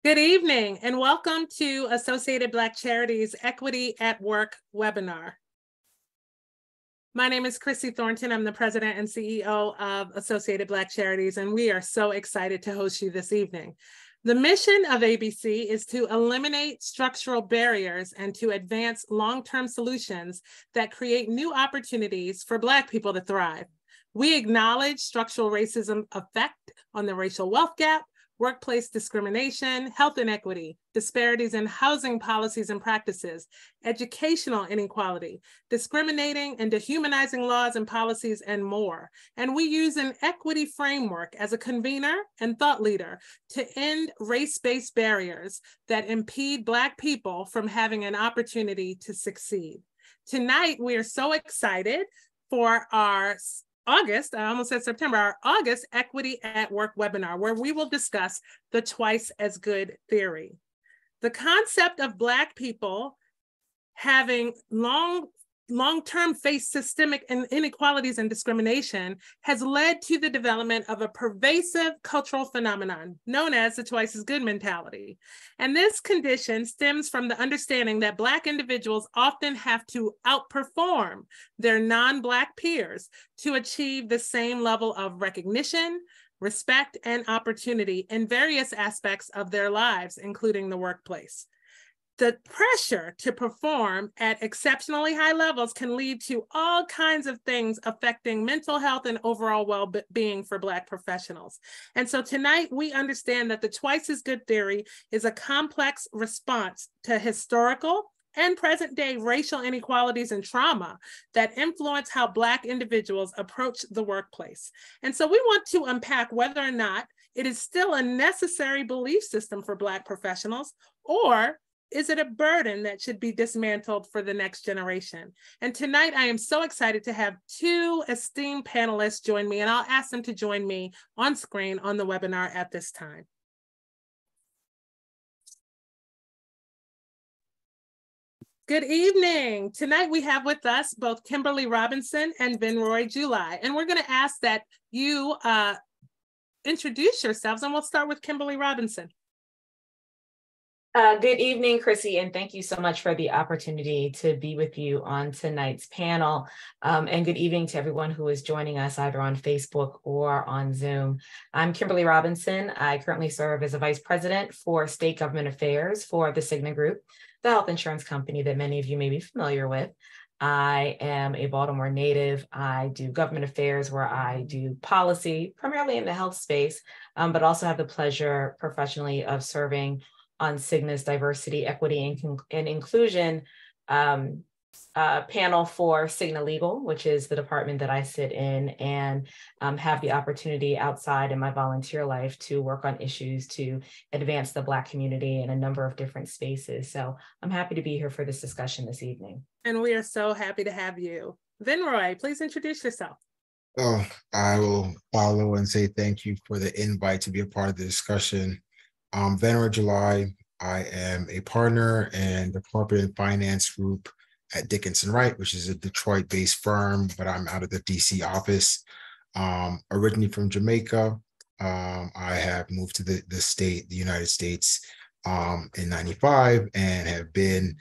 Good evening and welcome to Associated Black Charities Equity at Work webinar. My name is Chrissy Thornton. I'm the president and CEO of Associated Black Charities, and we are so excited to host you this evening. The mission of ABC is to eliminate structural barriers and to advance long-term solutions that create new opportunities for Black people to thrive. We acknowledge structural racism effect on the racial wealth gap, workplace discrimination, health inequity, disparities in housing policies and practices, educational inequality, discriminating and dehumanizing laws and policies, and more. And we use an equity framework as a convener and thought leader to end race-based barriers that impede Black people from having an opportunity to succeed. Tonight, we are so excited for our our August Equity at Work webinar, where we will discuss the twice as good theory. The concept of Black people having long-term face systemic inequalities and discrimination has led to the development of a pervasive cultural phenomenon known as the twice as good mentality. And this condition stems from the understanding that Black individuals often have to outperform their non-Black peers to achieve the same level of recognition, respect, and opportunity in various aspects of their lives, including the workplace. The pressure to perform at exceptionally high levels can lead to all kinds of things affecting mental health and overall well-being for Black professionals. And so tonight we understand that the twice as good theory is a complex response to historical and present-day racial inequalities and trauma that influence how Black individuals approach the workplace. And so we want to unpack whether or not it is still a necessary belief system for Black professionals, or is it a burden that should be dismantled for the next generation? And tonight, I am so excited to have two esteemed panelists join me, and I'll ask them to join me on screen on the webinar at this time. Good evening. Tonight, we have with us both Kimberly Robinson and Vinroy July, and we're going to ask that you introduce yourselves, and we'll start with Kimberly Robinson. Good evening, Chrissy, and thank you so much for the opportunity to be with you on tonight's panel. And good evening to everyone who is joining us either on Facebook or on Zoom. I'm Kimberly Robinson. I currently serve as a Vice President for State Government Affairs for the Cigna Group, the health insurance company that many of you may be familiar with. I am a Baltimore native. I do government affairs where I do policy, primarily in the health space, but also have the pleasure professionally of serving on Cigna's Diversity, Equity, and Inclusion panel for Cigna Legal, which is the department that I sit in, and have the opportunity outside in my volunteer life to work on issues to advance the Black community in a number of different spaces. So I'm happy to be here for this discussion this evening. And we are so happy to have you. Vinroy, please introduce yourself. Oh, I will follow and say thank you for the invite to be a part of the discussion. Vinroy July. I am a partner in the corporate and finance group at Dickinson Wright, which is a Detroit-based firm, but I'm out of the DC office. Originally from Jamaica, I have moved to the United States in '95, and have been,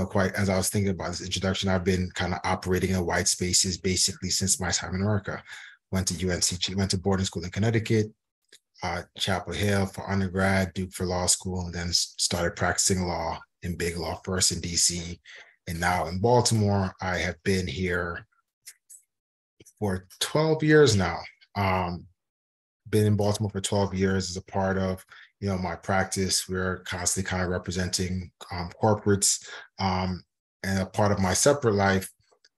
quite, as I was thinking about this introduction, I've been kind of operating in white spaces basically since my time in America. Went to UNC, went to boarding school in Connecticut, Chapel Hill for undergrad, Duke for law school, and then started practicing law in big law first in DC. And now in Baltimore, I have been here for 12 years now. Been in Baltimore for 12 years as a part of, my practice. We're constantly kind of representing corporates. And a part of my separate life,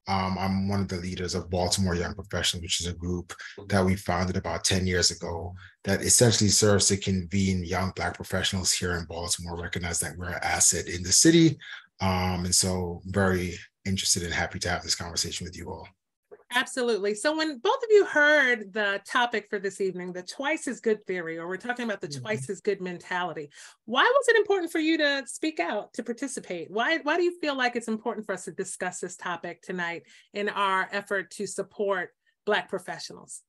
I'm one of the leaders of Baltimore Young Professionals, which is a group that we founded about 10 years ago that essentially serves to convene young Black professionals here in Baltimore, recognize that we're an asset in the city. And so very interested and happy to have this conversation with you all. Absolutely. So when both of you heard the topic for this evening, the twice as good theory, or we're talking about the twice as good mentality, why was it important for you to speak out, to participate? Why do you feel like it's important for us to discuss this topic tonight in our effort to support Black professionals?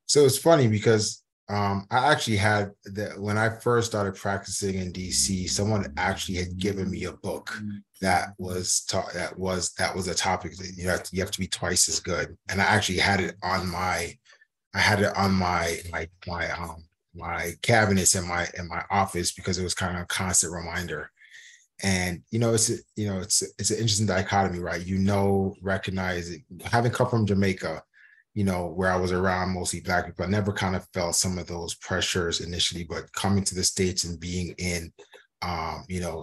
So it's funny because I actually had when I first started practicing in DC, someone actually had given me a book that was taught that was a topic that you have to be twice as good. And I actually had it on my cabinets in my office because it was kind of a constant reminder. And it's it's an interesting dichotomy, right? Recognizing, having come from Jamaica, where I was around mostly Black people, I never kind of felt some of those pressures initially, but coming to the States and being in,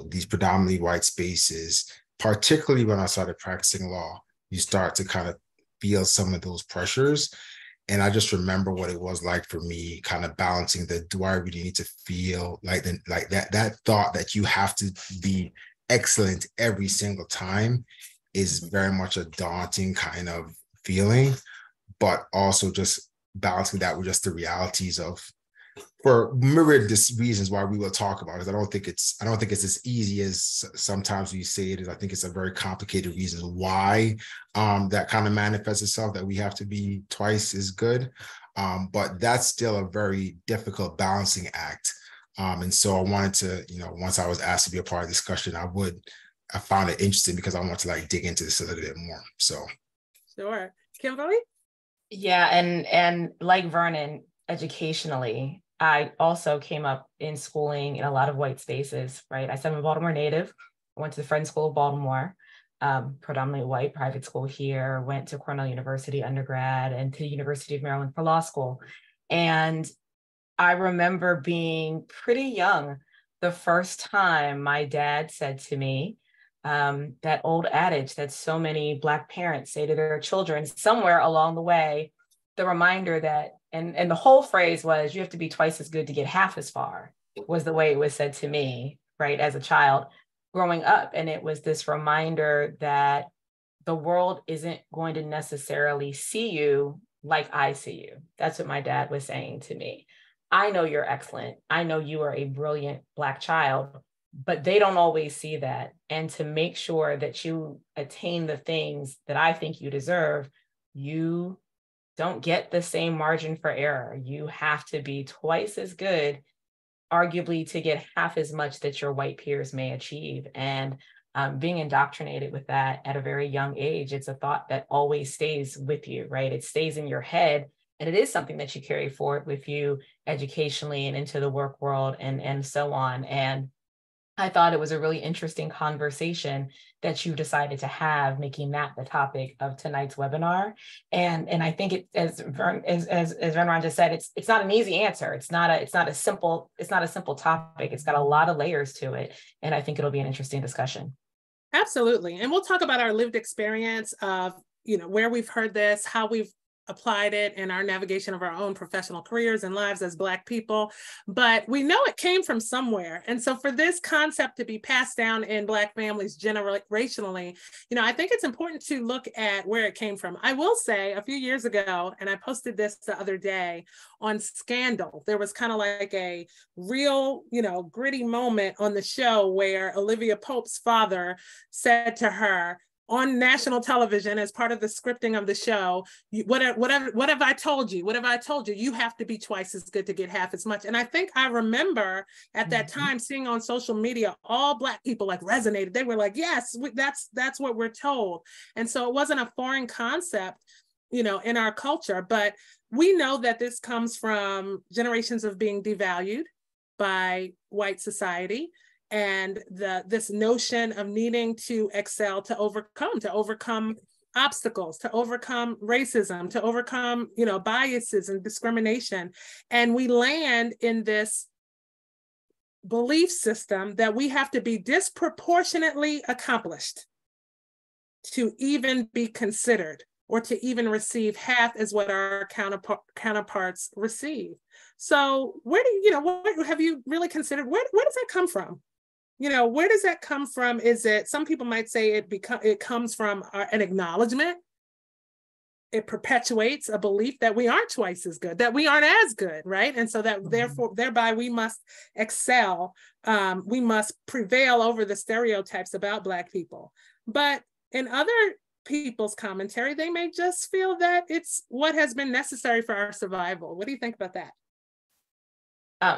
these predominantly white spaces, particularly when I started practicing law, you start to kind of feel some of those pressures. And I just remember what it was like for me, kind of balancing do I really need to feel like that thought that you have to be excellent every single time is very much a daunting kind of feeling, but also just balancing that with just the realities of, for myriad reasons why we will talk about it. I don't think it's as easy as sometimes we say it is. I think it's a very complicated reason why that kind of manifests itself, that we have to be twice as good. But that's still a very difficult balancing act. And so I wanted to, once I was asked to be a part of the discussion, I found it interesting because I want to dig into this a little bit more. So. Sure. Kimberly? Yeah, and like Vernon, educationally, I also came up in schooling in a lot of white spaces, right? I said I'm a Baltimore native. I went to the Friends School of Baltimore, predominantly white private school here, went to Cornell University undergrad and to the University of Maryland for law school. And I remember being pretty young the first time my dad said to me, that old adage that so many Black parents say to their children somewhere along the way, the reminder that, and the whole phrase was, you have to be twice as good to get half as far, was the way it was said to me, right, as a child growing up. And it was this reminder that the world isn't going to necessarily see you like I see you. That's what my dad was saying to me. I know you're excellent. I know you are a brilliant Black child, but they don't always see that. And to make sure that you attain the things that I think you deserve, you don't get the same margin for error. You have to be twice as good, arguably, to get half as much that your white peers may achieve. And being indoctrinated with that at a very young age, it's a thought that always stays with you, right? It stays in your head. And it is something that you carry forward with you educationally and into the work world and so on. And I thought it was a really interesting conversation that you decided to have, making that the topic of tonight's webinar. And I think it, as Venron just said, it's not an easy answer. It's not a simple topic. It's got a lot of layers to it. And I think it'll be an interesting discussion. Absolutely. And we'll talk about our lived experience of, where we've heard this, how we've applied it in our navigation of our own professional careers and lives as Black people, but we know it came from somewhere. And so for this concept to be passed down in Black families generationally, I think it's important to look at where it came from. I will say a few years ago, and I posted this the other day on Scandal, there was kind of like a real, gritty moment on the show where Olivia Pope's father said to her, on national television, as part of the scripting of the show, what have I told you? What have I told you? You have to be twice as good to get half as much. And I think I remember at that time seeing on social media, all Black people resonated. They were like, yes, that's what we're told. And so it wasn't a foreign concept, in our culture, but we know that this comes from generations of being devalued by white society. And this notion of needing to excel, to overcome obstacles, to overcome racism, to overcome, biases and discrimination. And we land in this belief system that we have to be disproportionately accomplished to even be considered, or to even receive half as what our counterparts receive. So what have you really considered? Where does that come from? Where does that come from? Is it, some people might say it comes from an acknowledgement. It perpetuates a belief that we aren't twice as good, that we aren't as good, right? And so that thereby we must excel. We must prevail over the stereotypes about Black people. But in other people's commentary, they may just feel that it's what has been necessary for our survival. What do you think about that?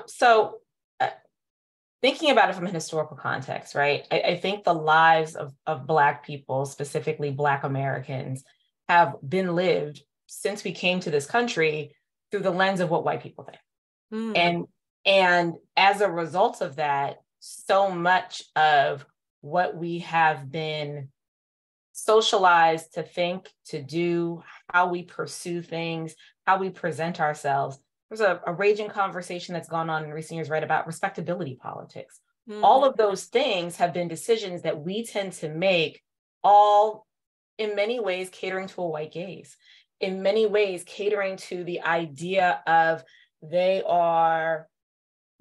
So thinking about it from a historical context, right? I think the lives of Black people, specifically Black Americans, have been lived since we came to this country through the lens of what white people think. And as a result of that, so much of what we have been socialized to think, to do, how we pursue things, how we present ourselves. There's a raging conversation that's gone on in recent years, right, about respectability politics. All of those things have been decisions that we tend to make, all in many ways catering to a white gaze, in many ways catering to the idea of they are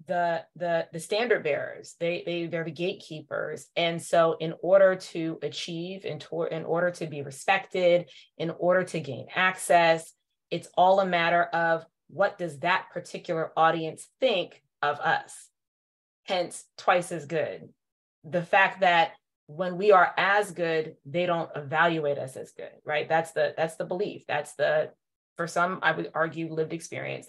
the standard bearers, they're the gatekeepers. And so in order to achieve, in order to be respected, in order to gain access, it's all a matter of what does that particular audience think of us? Hence, twice as good. The fact that when we are as good, they don't evaluate us as good, right? That's the belief. That's for some, I would argue, lived experience,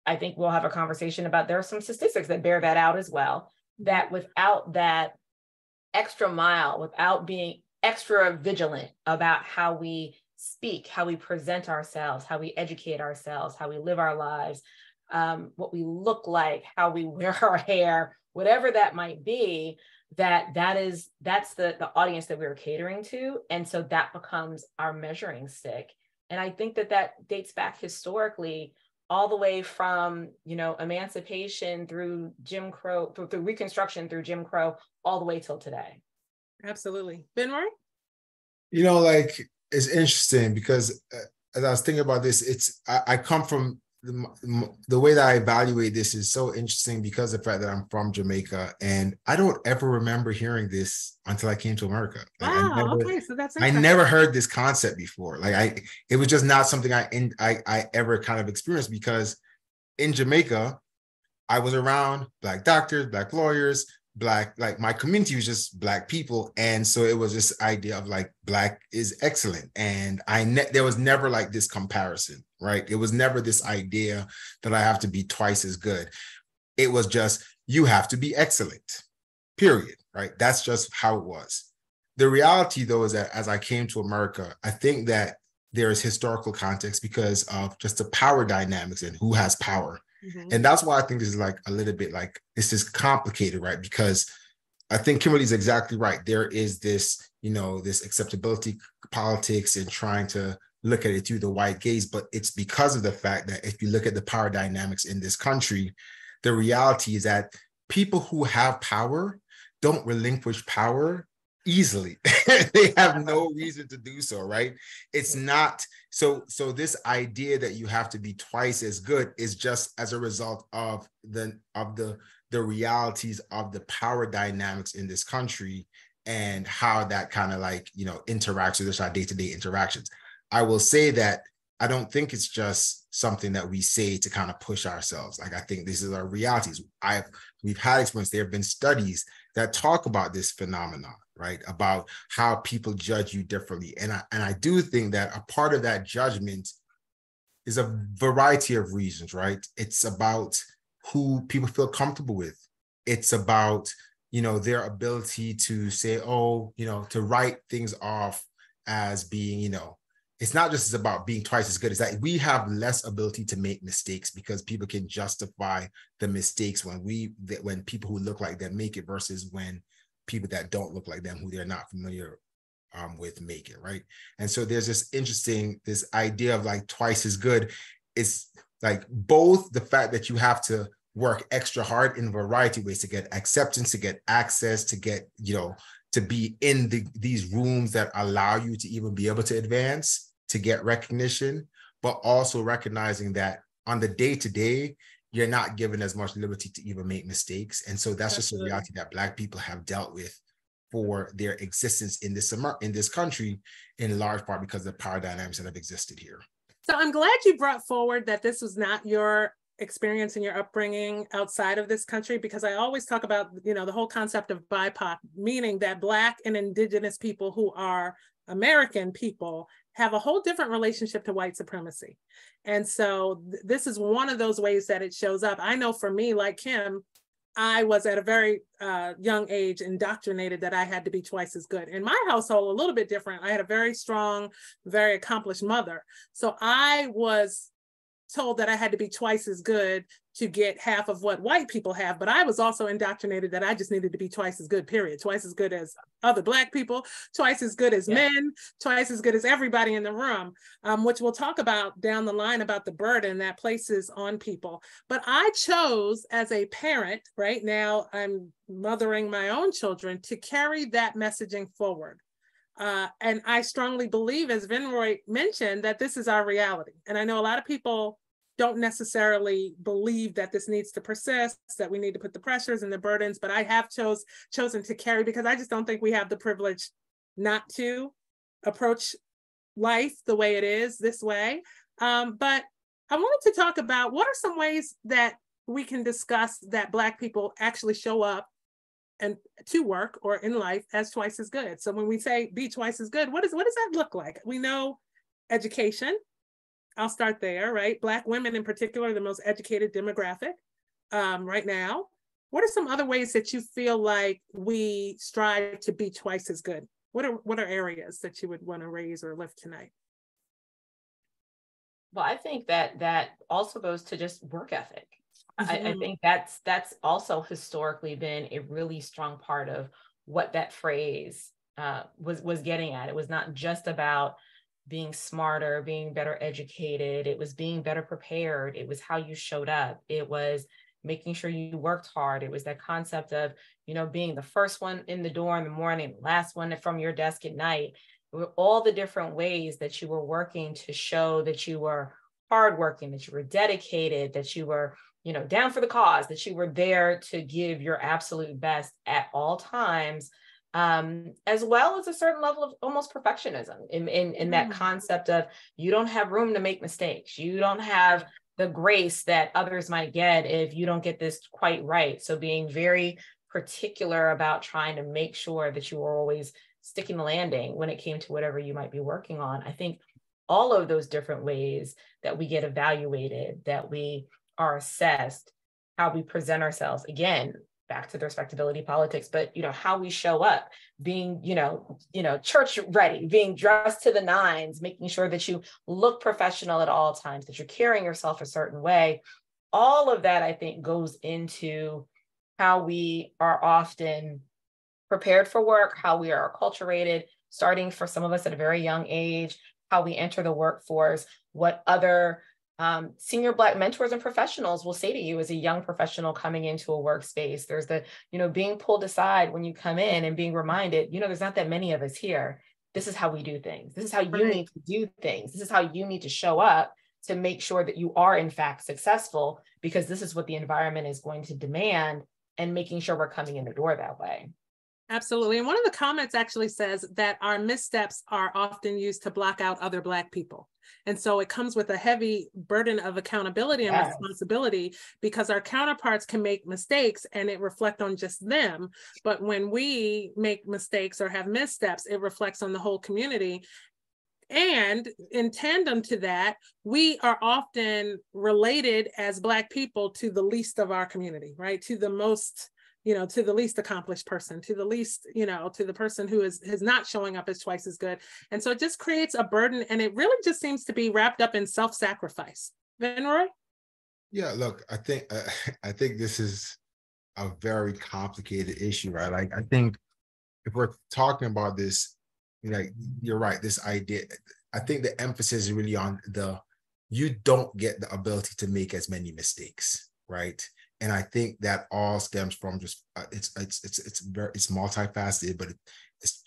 I think we'll have a conversation about, there are some statistics that bear that out as well, that without that extra mile, without being extra vigilant about how we speak, how we present ourselves, how we educate ourselves, how we live our lives, what we look like, how we wear our hair, whatever that might be, that's the audience that we're catering to. And so that becomes our measuring stick. And I think that dates back historically, all the way from, emancipation through Jim Crow, through Reconstruction, through Jim Crow, all the way till today. Absolutely. Ben-Roy? It's interesting because as I was thinking about this, I come from the way that I evaluate this is so interesting because of the fact that I'm from Jamaica, and I don't ever remember hearing this until I came to America. Wow. Okay. So that's I never heard this concept before. It was just not something I ever kind of experienced, because in Jamaica, I was around Black doctors, Black lawyers, my community was just Black people. And so it was this idea of Black is excellent. And there was never this comparison, right? It was never this idea that I have to be twice as good. It was just, you have to be excellent, period, right? That's just how it was. The reality, though, is that as I came to America, I think that there is historical context because of just the power dynamics and who has power. Mm-hmm. And that's why I think this is a little bit this is complicated, right? Because I think Kimberly's exactly right. There is this, this acceptability politics and trying to look at it through the white gaze, but it's because of the fact that if you look at the power dynamics in this country, the reality is that people who have power don't relinquish power easily. They have no reason to do so, right? It's not so this idea that you have to be twice as good is just as a result of the realities of the power dynamics in this country and how that kind of interacts with our day-to-day interactions. I will say that I don't think it's just something that we say to kind of push ourselves. I think this is our realities. We've had experience. There have been studies that talk about this phenomenon, right? About how people judge you differently. And I do think that a part of that judgment is a variety of reasons, right? It's about who people feel comfortable with. It's about, their ability to say, to write things off as being, it's not just about being twice as good. It's that we have less ability to make mistakes because people can justify the mistakes when people who look like them make it versus when people that don't look like them, who they're not familiar with, make it, right? And so there's this idea of twice as good. It's both the fact that you have to work extra hard in a variety of ways to get acceptance, to get access, to get, to be in these rooms that allow you to even be able to advance, to get recognition, but also recognizing that on the day-to-day, you're not given as much liberty to even make mistakes. And so that's just a reality that Black people have dealt with for their existence in this country, in large part because of the power dynamics that have existed here. So I'm glad you brought forward that this was not your experience and your upbringing outside of this country, because I always talk about, the whole concept of BIPOC, meaning that Black and Indigenous people who are American people have a whole different relationship to white supremacy. And so this is one of those ways that it shows up. I know for me, like Kim, I was at a very young age indoctrinated that I had to be twice as good. In my household, a little bit different. I had a very strong, very accomplished mother. So I was told that I had to be twice as good to get half of what white people have. But I was also indoctrinated that I just needed to be twice as good, period. Twice as good as other Black people, twice as good as men, twice as good as everybody in the room, which we'll talk about down the line about the burden that places on people. But I chose as a parent, right now I'm mothering my own children, to carry that messaging forward. And I strongly believe, as Vinroy mentioned, that this is our reality. And I know a lot of people don't necessarily believe that this needs to persist, that we need to put the pressures and the burdens, but I have chosen to carry, because I just don't think we have the privilege not to approach life the way it is this way. But I wanted to talk about what are some ways that we can discuss that Black people actually show up and to work or in life as twice as good. So when we say be twice as good, what does that look like? We know education. I'll start there, right? Black women in particular, the most educated demographic right now. What are some other ways that you feel like we strive to be twice as good? What are areas that you would want to raise or lift tonight? Well, I think that also goes to just work ethic. I think that's also historically been a really strong part of what that phrase was getting at. It was not just about being smarter, being better educated. It was being better prepared. It was how you showed up. It was making sure you worked hard. It was that concept of, being the first one in the door in the morning, last one from your desk at night. All the different ways that you were working to show that you were hardworking, that you were dedicated, that you were, down for the cause, that you were there to give your absolute best at all times. As well as a certain level of almost perfectionism in that concept of you don't have room to make mistakes. You don't have the grace that others might get if you don't get this quite right. So being very particular about trying to make sure that you are always sticking the landing when it came to whatever you might be working on. I think all of those different ways that we get evaluated, that we are assessed, how we present ourselves, again, back to the respectability politics, but how we show up, being church ready, being dressed to the nines, making sure that you look professional at all times, that you're carrying yourself a certain way. All of that, I think, goes into how we are often prepared for work, how we are acculturated, starting for some of us at a very young age, how we enter the workforce, what other senior Black mentors and professionals will say to you as a young professional coming into a workspace. There's the, being pulled aside when you come in and being reminded, there's not that many of us here. This is how we do things. This is how you need to do things. This is how you need to show up to make sure that you are in fact successful, because this is what the environment is going to demand, and making sure we're coming in the door that way. Absolutely. And one of the comments actually says that our missteps are often used to block out other Black people. And so it comes with a heavy burden of accountability and responsibility, because our counterparts can make mistakes and it reflects on just them. But when we make mistakes or have missteps, it reflects on the whole community. And in tandem to that, we are often related as Black people to the least of our community, right? To the most, to the least accomplished person, to the least, to the person who is not showing up as twice as good. And so it just creates a burden, and it really just seems to be wrapped up in self-sacrifice. Vinroy? Yeah, look, I think this is a very complicated issue, right? Like, I think if we're talking about this, you're right, this idea, I think the emphasis is really on you don't get the ability to make as many mistakes, right? And I think that all stems from just it's multifaceted, but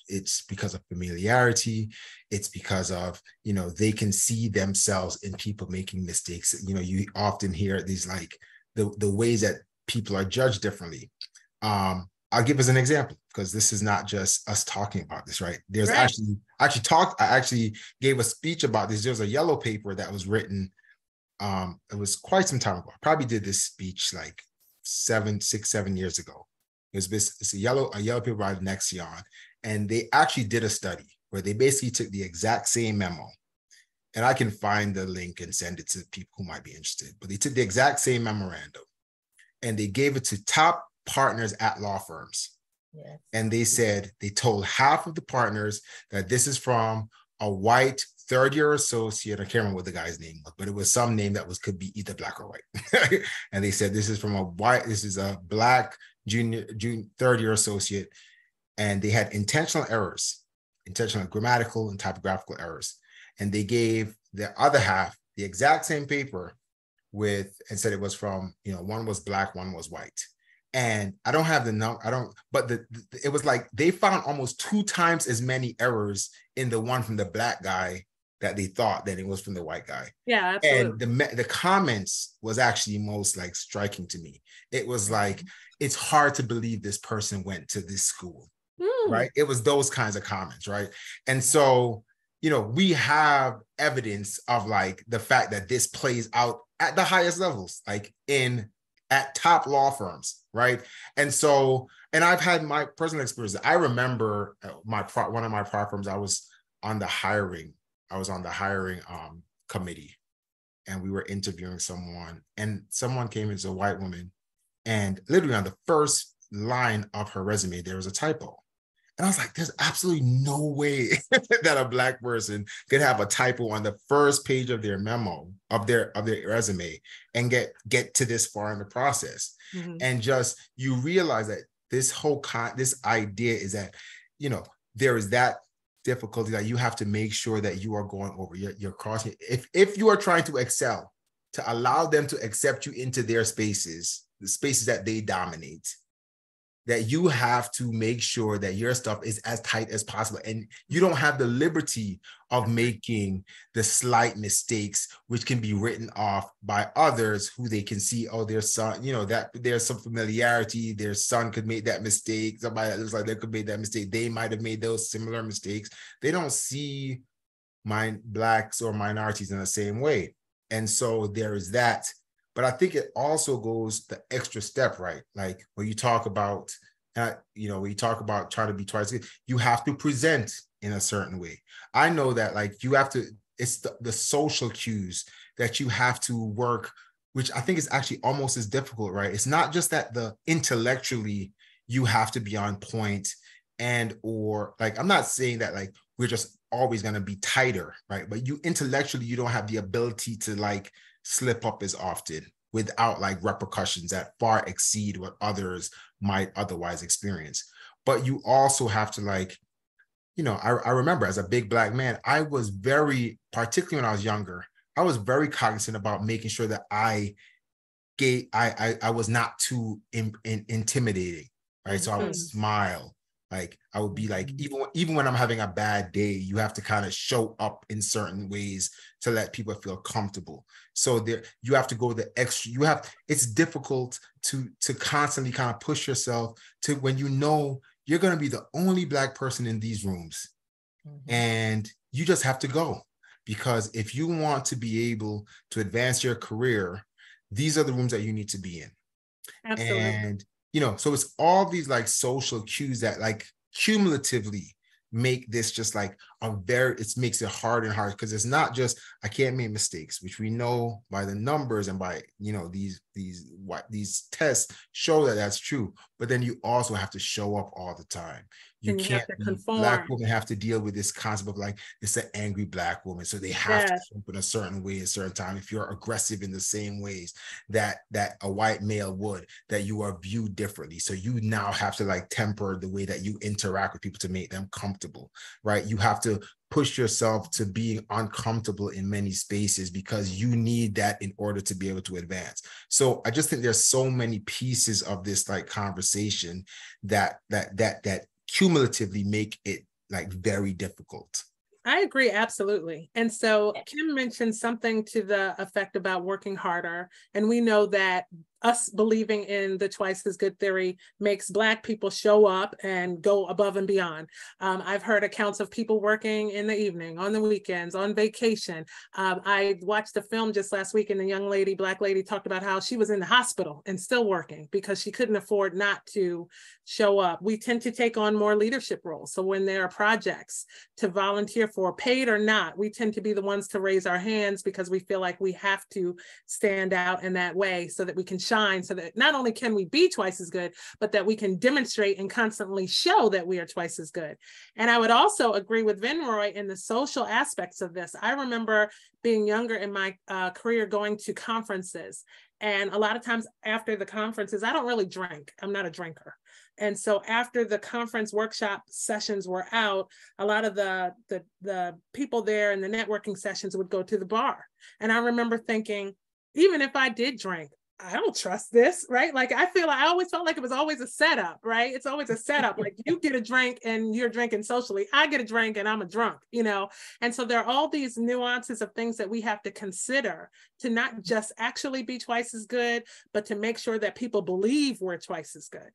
it's because of familiarity. It's because of they can see themselves in people making mistakes. You often hear these like the ways that people are judged differently. I'll give us an example, because this is not just us talking about this, right? There's I actually gave a speech about this. There's a yellow paper that was written. It was quite some time ago. I probably did this speech like 7 years ago. It's a yellow paper by Nexion, and they actually did a study, where they basically took the exact same memo. And I can find the link and send it to people who might be interested. But they took the exact same memorandum and they gave it to top partners at law firms. Yes. And they said, they told half of the partners that this is from a white third-year associate. I can't remember what the guy's name was, but it was some name that could be either black or white. And they said, this is from this is a black junior third-year associate. And they had intentional grammatical and typographical errors. And they gave the other half the exact same paper and said it was from, one was black, one was white. And I don't have the number, but it was like they found almost 2 times as many errors in the one from the black guy that they thought that it was from the white guy. Yeah, absolutely. And the comments was actually most like striking to me. It was like, it's hard to believe this person went to this school, right? It was those kinds of comments, right? And so, we have evidence of like the fact that this plays out at the highest levels, like at top law firms, right? And so, and I've had my personal experience. I remember one of my prior firms, I was on the hiring committee, and we were interviewing someone, and someone came as a white woman, and literally on the first line of her resume, there was a typo. And I was like, there's absolutely no way that a black person could have a typo on the first page of their memo, of their resume, and get to this far in the process. Mm-hmm. And just, you realize that this idea is that, there is that difficulty that you have to make sure that you are going over, you're crossing. If you are trying to excel, to allow them to accept you into their spaces, the spaces that they dominate, that you have to make sure that your stuff is as tight as possible. And you don't have the liberty of making the slight mistakes, which can be written off by others who they can see, their son, that there's some familiarity, their son could make that mistake. Somebody that looks like they could make that mistake. They might've made those similar mistakes. They don't see blacks or minorities in the same way. And so there is that. But I think it also goes the extra step, right? Like when you talk about, when you talk about trying to be twice good, you have to present in a certain way. I know that like you have to, it's the social cues that you have to work, which I think is actually almost as difficult, right? It's not just that intellectually you have to be on point or like, I'm not saying that like we're just always going to be tighter, right? But you intellectually, you don't have the ability to like slip up as often without like repercussions that far exceed what others might otherwise experience. But you also have to like, I remember as a big black man, I was particularly when I was younger, I was very cognizant about making sure that I was not too intimidating, right? So I would smile. Like I would be like, even when I'm having a bad day, you have to kind of show up in certain ways to let people feel comfortable. So you have to go the extra. It's difficult to constantly kind of push yourself to when you're going to be the only black person in these rooms, and you just have to go, because if you want to be able to advance your career, these are the rooms that you need to be in. Absolutely. And so it's all these like social cues that like cumulatively make this just like it makes it hard and hard, because it's not just I can't make mistakes, which we know by the numbers and by these tests show that that's true, but then you also have to show up all the time. You can't have to conform. Black women have to deal with this concept of like, it's an angry black woman, so they have to show up in a certain way at a certain time. If you're aggressive in the same ways that a white male would, that you are viewed differently. So you now have to like temper the way that you interact with people to make them comfortable, right? You have to push yourself to being uncomfortable in many spaces because you need that in order to be able to advance. So I just think there's so many pieces of this like conversation that cumulatively make it like very difficult. I agree, absolutely. And so Kim mentioned something to the effect about working harder. And we know that us believing in the twice as good theory makes Black people show up and go above and beyond. I've heard accounts of people working in the evening, on the weekends, on vacation. I watched a film just last week, and a young lady, Black lady, talked about how she was in the hospital and still working because she couldn't afford not to show up. We tend to take on more leadership roles. So when there are projects to volunteer for, paid or not, we tend to be the ones to raise our hands because we feel like we have to stand out in that way so that we can shine, so that not only can we be twice as good, but that we can demonstrate and constantly show that we are twice as good. And I would also agree with Vinroy in the social aspects of this. I remember being younger in my career going to conferences. And a lot of times after the conferences, I don't really drink. I'm not a drinker. And so after the conference workshop sessions were out, a lot of the people there in the networking sessions would go to the bar. And I remember thinking, even if I did drink, I don't trust this, right? Like I always felt like it was always a setup, right? It's always a setup. Like you get a drink and you're drinking socially. I get a drink and I'm a drunk, you know? And so there are all these nuances of things that we have to consider to not just actually be twice as good, but to make sure that people believe we're twice as good.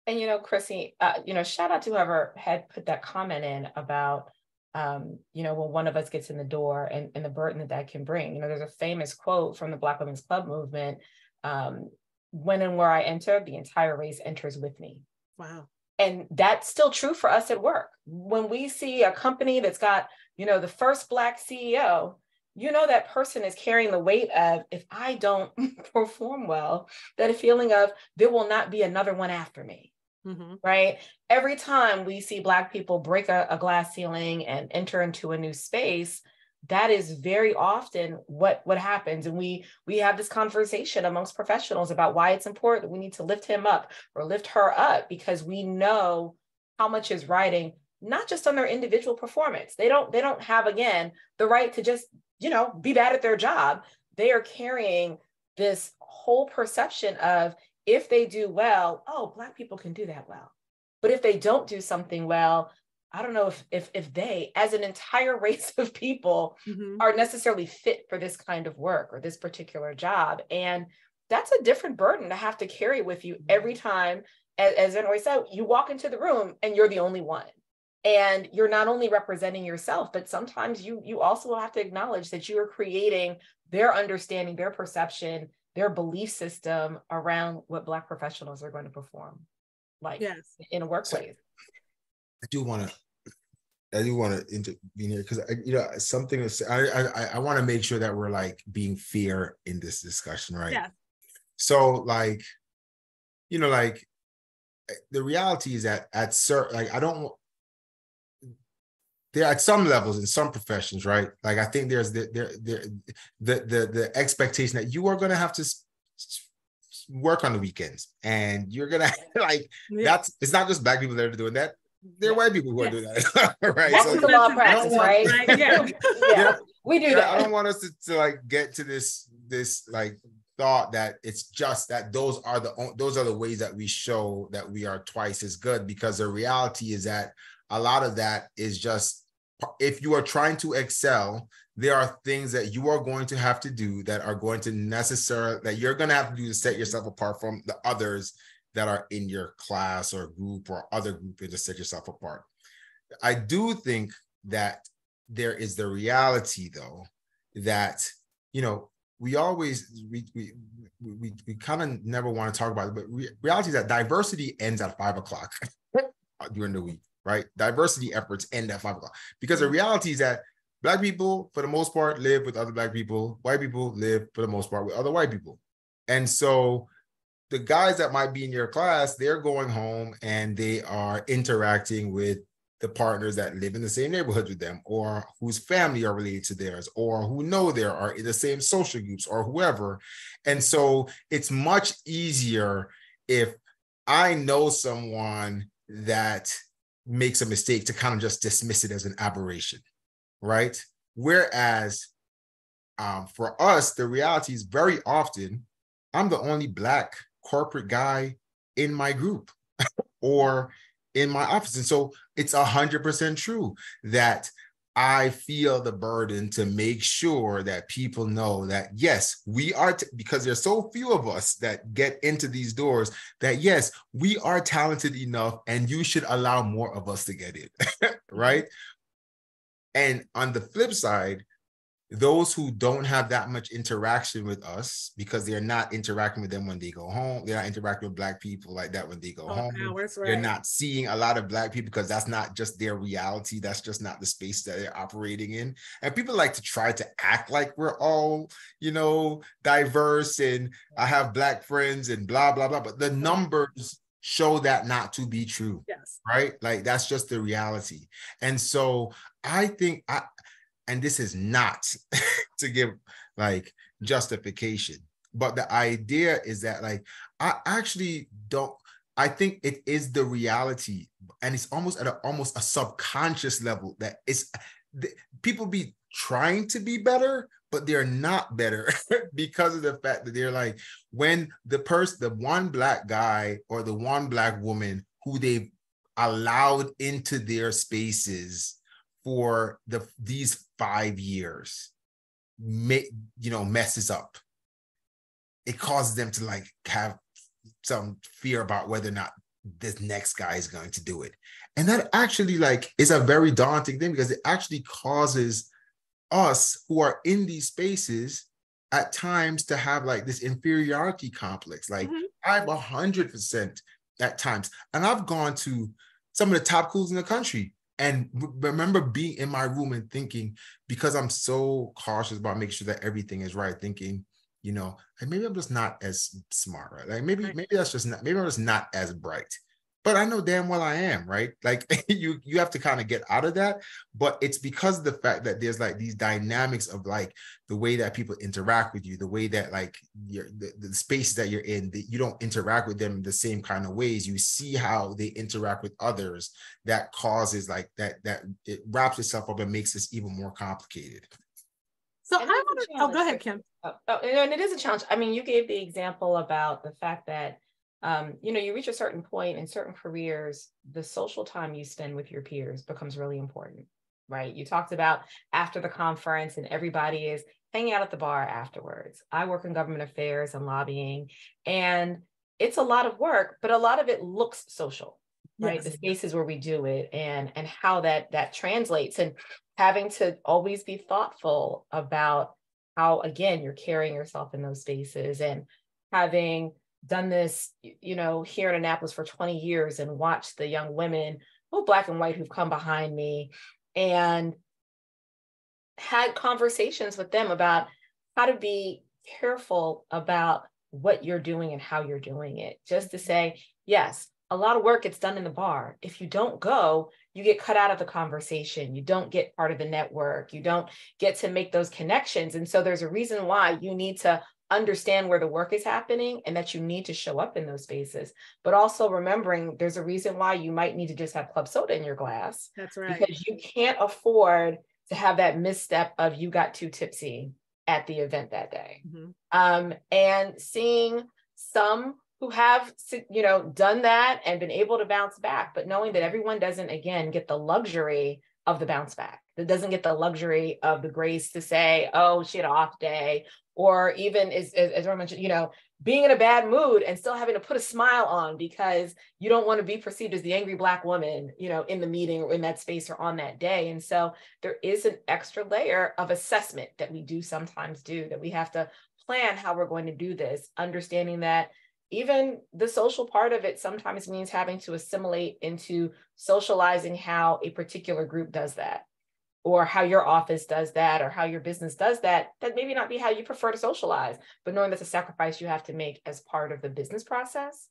And, you know, Chrissy, shout out to whoever had put that comment in about, when one of us gets in the door and the burden that can bring. You know, there's a famous quote from the Black Women's Club movement, when and where I enter, the entire race enters with me. Wow. And that's still true for us at work. When we see a company that's got, the first Black CEO, that person is carrying the weight of, if I don't perform well, that a feeling of there will not be another one after me. Mm-hmm. Right? Every time we see Black people break a glass ceiling and enter into a new space, that is very often what happens. And we have this conversation amongst professionals about why it's important that we need to lift him up or lift her up, because we know how much is riding, not just on their individual performance. They don't have, again, the right to just, be bad at their job. They are carrying this whole perception of, if they do well, oh, Black people can do that well. But if they don't do something well, I don't know if they, as an entire race of people, mm-hmm. are necessarily fit for this kind of work or this particular job. And that's a different burden to have to carry with you every time. As Vinroy said, you walk into the room and you're the only one. And you're not only representing yourself, but sometimes you also have to acknowledge that you are creating their understanding, their perception, their belief system around what Black professionals are going to perform like in a workplace. I do want to intervene here because something I want to make sure that we're like being fair in this discussion, right? Yeah. So the reality is that at certain there at some levels in some professions, right? Like I think there's the expectation that you are going to have to work on the weekends, and you're gonna that's, it's not just Black people that are doing that. There are white people who are doing that, right? That's the law of practice, right? Yeah, we do that. I don't want us to get to this thought that it's just that those are the ways that we show that we are twice as good, because the reality is that a lot of that is just, if you are trying to excel, there are things that you are going to have to do that are going to that you're going to have to do to set yourself apart from the others that are in your class or group or other group, and to set yourself apart. I do think that there is the reality, though, that, we kind of never want to talk about it, but reality is that diversity ends at 5:00 during the week. Right? Diversity efforts end at 5:00, because the reality is that Black people, for the most part, live with other Black people. White people live, for the most part, with other white people. And so the guys that might be in your class, they're going home and they are interacting with the partners that live in the same neighborhood with them, or whose family are related to theirs, or who know they are in the same social groups, or whoever. And so it's much easier if I know someone that makes a mistake to kind of just dismiss it as an aberration, right? Whereas for us, the reality is very often I'm the only Black corporate guy in my group or in my office. And so it's 100% true that I feel the burden to make sure that people know that, yes, we are, because there's so few of us that get into these doors, that yes, we are talented enough and you should allow more of us to get in, right? And on the flip side, those who don't have that much interaction with us, because they're not interacting with them when they go home, they're not interacting with Black people like that when they go home. Hours, right. They're not seeing a lot of Black people because that's not just their reality. That's just not the space that they're operating in. And people like to try to act like we're all, you know, diverse and I have Black friends and blah, blah, blah. But the numbers show that not to be true. Yes. Right? Like that's just the reality. And so I think and this is not to give like justification, but the idea is that like, I actually don't, I think it is the reality, and it's almost at almost a subconscious level that it's, people be trying to be better, but they're not better because of the fact that they're like, when the one Black guy or the one Black woman who they've allowed into their spaces for these 5 years, messes up, it causes them to like have some fear about whether or not this next guy is going to do it. And that actually like is a very daunting thing, because it actually causes us who are in these spaces at times to have like this inferiority complex. Like I'm 100% at times, and I've gone to some of the top schools in the country and remember being in my room and thinking, because I'm so cautious about making sure that everything is right, thinking, like maybe I'm just not as smart, right? Like maybe that's just not, maybe I'm just not as bright. But I know damn well I am, right? Like you have to kind of get out of that. But it's because of the fact that there's like these dynamics of like the way that people interact with you, the way that like the spaces that you're in, that you don't interact with them the same kind of ways. You see how they interact with others, that causes like that it wraps itself up and makes this even more complicated. So I want to, go ahead, Kim. And it is a challenge. I mean, you gave the example about the fact that you reach a certain point in certain careers, the social time you spend with your peers becomes really important, right? You talked about after the conference and everybody is hanging out at the bar afterwards. I work in government affairs and lobbying, and it's a lot of work, but a lot of it looks social, right? Yes. The spaces where we do it and how that translates, and having to always be thoughtful about how, again, you're carrying yourself in those spaces, and having done this, here in Annapolis for 20 years and watched the young women, both Black and white, who've come behind me and had conversations with them about how to be careful about what you're doing and how you're doing it. Just to say, yes, a lot of work gets done in the bar. If you don't go, you get cut out of the conversation. You don't get part of the network. You don't get to make those connections. And so there's a reason why you need to understand where the work is happening and that you need to show up in those spaces, but also remembering there's a reason why you might need to just have club soda in your glass. That's right. Because you can't afford to have that misstep of you got too tipsy at the event that day. And seeing some who have, done that and been able to bounce back, but knowing that everyone doesn't, again, get the luxury of the bounce back. That doesn't get the luxury of the grace to say, oh, she had an off day, or even as I mentioned, being in a bad mood and still having to put a smile on because you don't want to be perceived as the angry Black woman, in the meeting or in that space or on that day. And so there is an extra layer of assessment that we do sometimes do, that we have to plan how we're going to do this, understanding that even the social part of it sometimes means having to assimilate into socializing how a particular group does that, or how your office does that, or how your business does that. That maybe not be how you prefer to socialize, but knowing that's a sacrifice you have to make as part of the business process.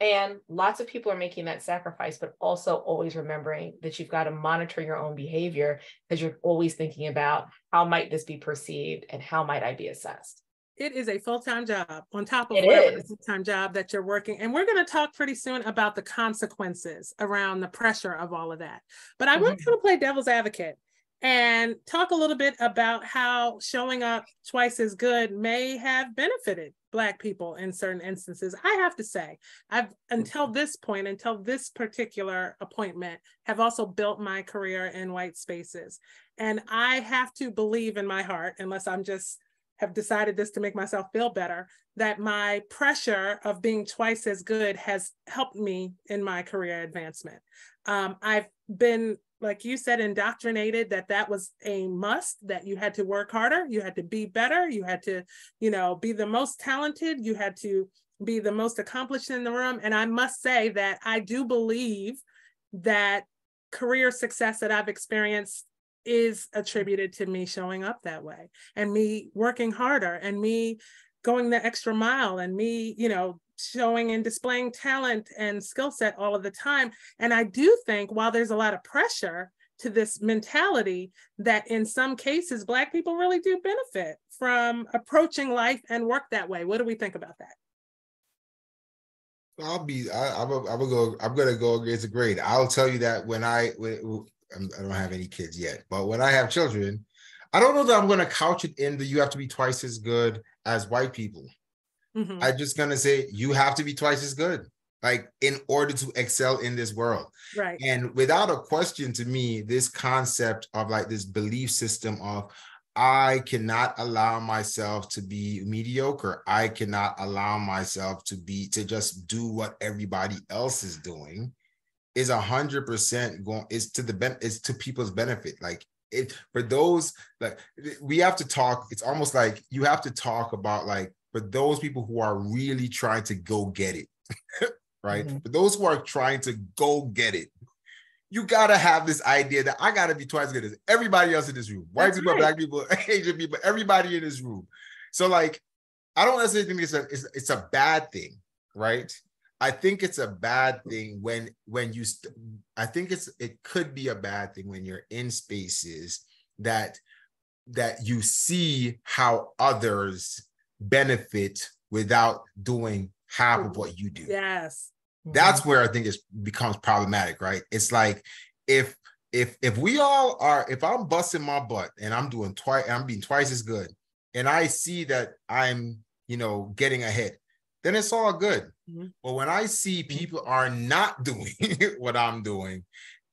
And lots of people are making that sacrifice, but also always remembering that you've got to monitor your own behavior, because you're always thinking about how might this be perceived and how might I be assessed. It is a full-time job on top of a full-time job that you're working. And we're going to talk pretty soon about the consequences around the pressure of all of that. But I want to play devil's advocate and talk a little bit about how showing up twice as good may have benefited Black people in certain instances. I have to say, I've, until this point, until this particular appointment, have also built my career in white spaces. And I have to believe in my heart, unless I'm just have decided this to make myself feel better, that my pressure of being twice as good has helped me in my career advancement. I've been, like you said, indoctrinated that that was a must, that you had to work harder, you had to be better, you had to, you know, be the most talented, you had to be the most accomplished in the room. And I must say that I do believe that career success that I've experienced is attributed to me showing up that way, and me working harder, and me going the extra mile, and me, you know, showing and displaying talent and skill set all of the time. And I do think, while there's a lot of pressure to this mentality, that in some cases, Black people really do benefit from approaching life and work that way. What do we think about that? I'm gonna go against the grain. I'll tell you that I don't have any kids yet, but when I have children, I don't know that I'm gonna couch it in that you have to be twice as good as white people. Mm-hmm. I'm just gonna say you have to be twice as good, like, in order to excel in this world. Right. And without a question, to me, this concept of like this belief system of I cannot allow myself to be mediocre. I cannot allow myself to just do what everybody else is doing is 100% going, is to people's benefit. Like, for those, like, we have to talk, it's almost like you have to talk about, like, for those people who are really trying to go get it, right? Mm-hmm. For those who are trying to go get it, you gotta have this idea that I gotta be twice as good as everybody else in this room. White people, Black people, Asian people, everybody in this room. So, like, I don't necessarily think it's a bad thing, right? I think it's a bad thing when you. I think it could be a bad thing when you're in spaces that you see how others benefit without doing half of what you do. Yes. That's where I think it becomes problematic, right? It's like, if we all are, if I'm busting my butt and I'm being twice as good, and I see that I'm, you know, getting ahead, then it's all good. Mm-hmm. But when I see people are not doing what I'm doing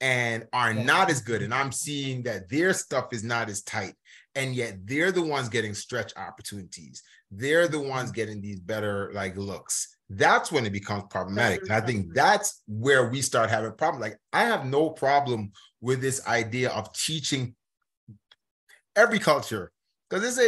and are not as good, and I'm seeing that their stuff is not as tight, and yet they're the ones getting stretch opportunities, they're the ones getting these better, like, looks, that's when it becomes problematic. And I think that's where we start having a problem. Like, I have no problem with this idea of teaching every culture, because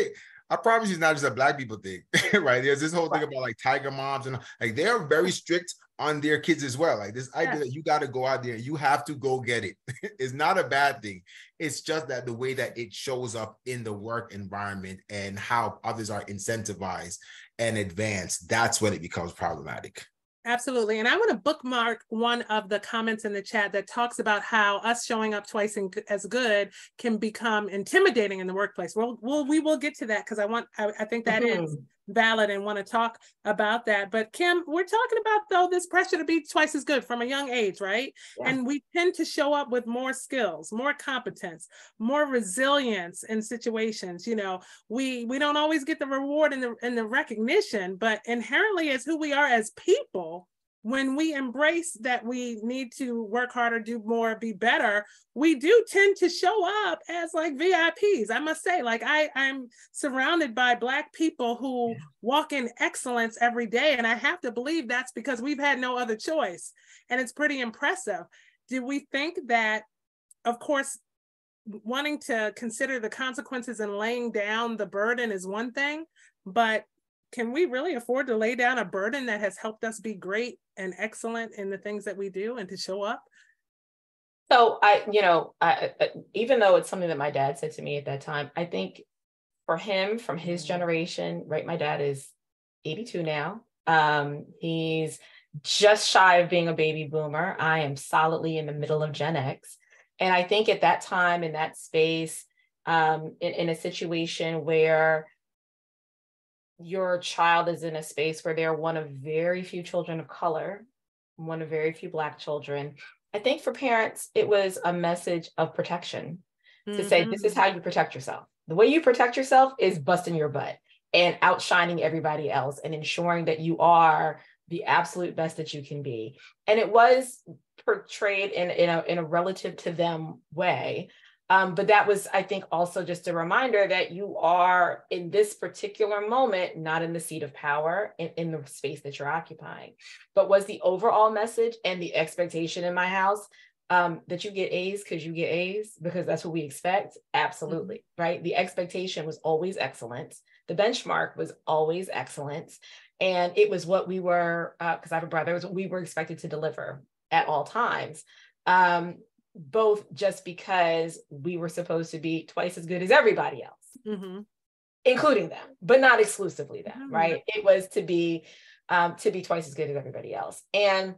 I promise you, it's not just a Black people thing, right? There's this whole thing about, like, tiger moms, and, like, they're very strict on their kids as well. Like, this idea that you got to go out there, you have to go get it. It's not a bad thing. It's just that the way that it shows up in the work environment and how others are incentivized and advanced, that's when it becomes problematic. Absolutely. And I want to bookmark one of the comments in the chat that talks about how us showing up twice as good can become intimidating in the workplace. We will get to that, because I think that is valid and want to talk about that. But Kim, we're talking about, though, this pressure to be twice as good from a young age, right? Yeah. And we tend to show up with more skills, more competence, more resilience in situations. You know, we don't always get the reward and the recognition, but inherently, as who we are as people, when we embrace that we need to work harder, do more, be better, we do tend to show up as, like, VIPs. I must say, like, I'm surrounded by Black people who walk in excellence every day. And I have to believe that's because we've had no other choice. And it's pretty impressive. Do we think that, of course, wanting to consider the consequences and laying down the burden is one thing, but can we really afford to lay down a burden that has helped us be great and excellent in the things that we do and to show up? So even though it's something that my dad said to me at that time, I think for him, from his generation, right? My dad is 82 now. He's just shy of being a baby boomer. I am solidly in the middle of Gen X. And I think at that time, in that space, in a situation where your child is in a space where they're one of very few children of color, one of very few Black children, I think for parents, it was a message of protection to say, this is how you protect yourself. The way you protect yourself is busting your butt. and outshining everybody else and ensuring that you are the absolute best that you can be. And it was portrayed in a relative to them way. But that was, I think, also just a reminder that you are in this particular moment, not in the seat of power in the space that you're occupying. But was the overall message and the expectation in my house that you get A's because you get A's because that's what we expect? Absolutely, right? The expectation was always excellence. The benchmark was always excellence. And it was what we were, because I have a brother, it was what we were expected to deliver at all times. Both just because we were supposed to be twice as good as everybody else, including them, but not exclusively them, right? It was to be twice as good as everybody else. And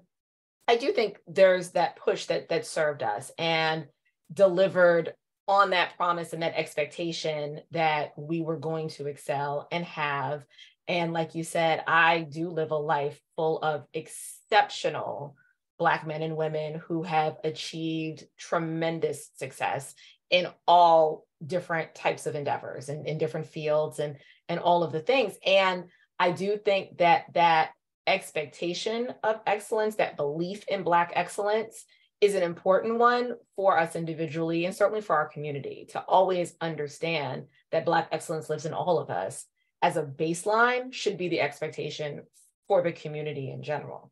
I do think there's that push that served us and delivered on that promise and that expectation that we were going to excel and have. And like you said, I do live a life full of exceptional Black men and women who have achieved tremendous success in all different types of endeavors and in different fields and all of the things. And I do think that expectation of excellence, that belief in Black excellence, is an important one for us individually and certainly for our community to always understand that Black excellence lives in all of us as a baseline should be the expectation for the community in general.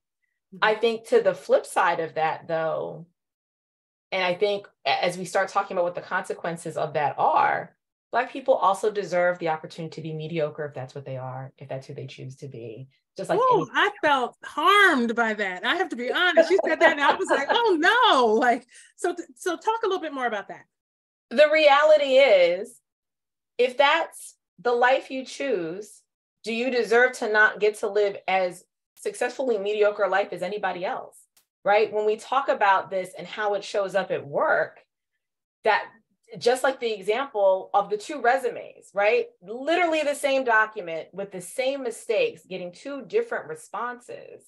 I think to the flip side of that, though, and I think as we start talking about what the consequences of that are, Black people also deserve the opportunity to be mediocre if that's what they are, if that's who they choose to be. Just like I felt harmed by that. I have to be honest. You said that and I was like, oh no. Like, so talk a little bit more about that. The reality is, if that's the life you choose, do you deserve to not get to live as successfully mediocre life as anybody else, right? When we talk about this and how it shows up at work, that just like the example of the two resumes, right? Literally the same document with the same mistakes, getting two different responses.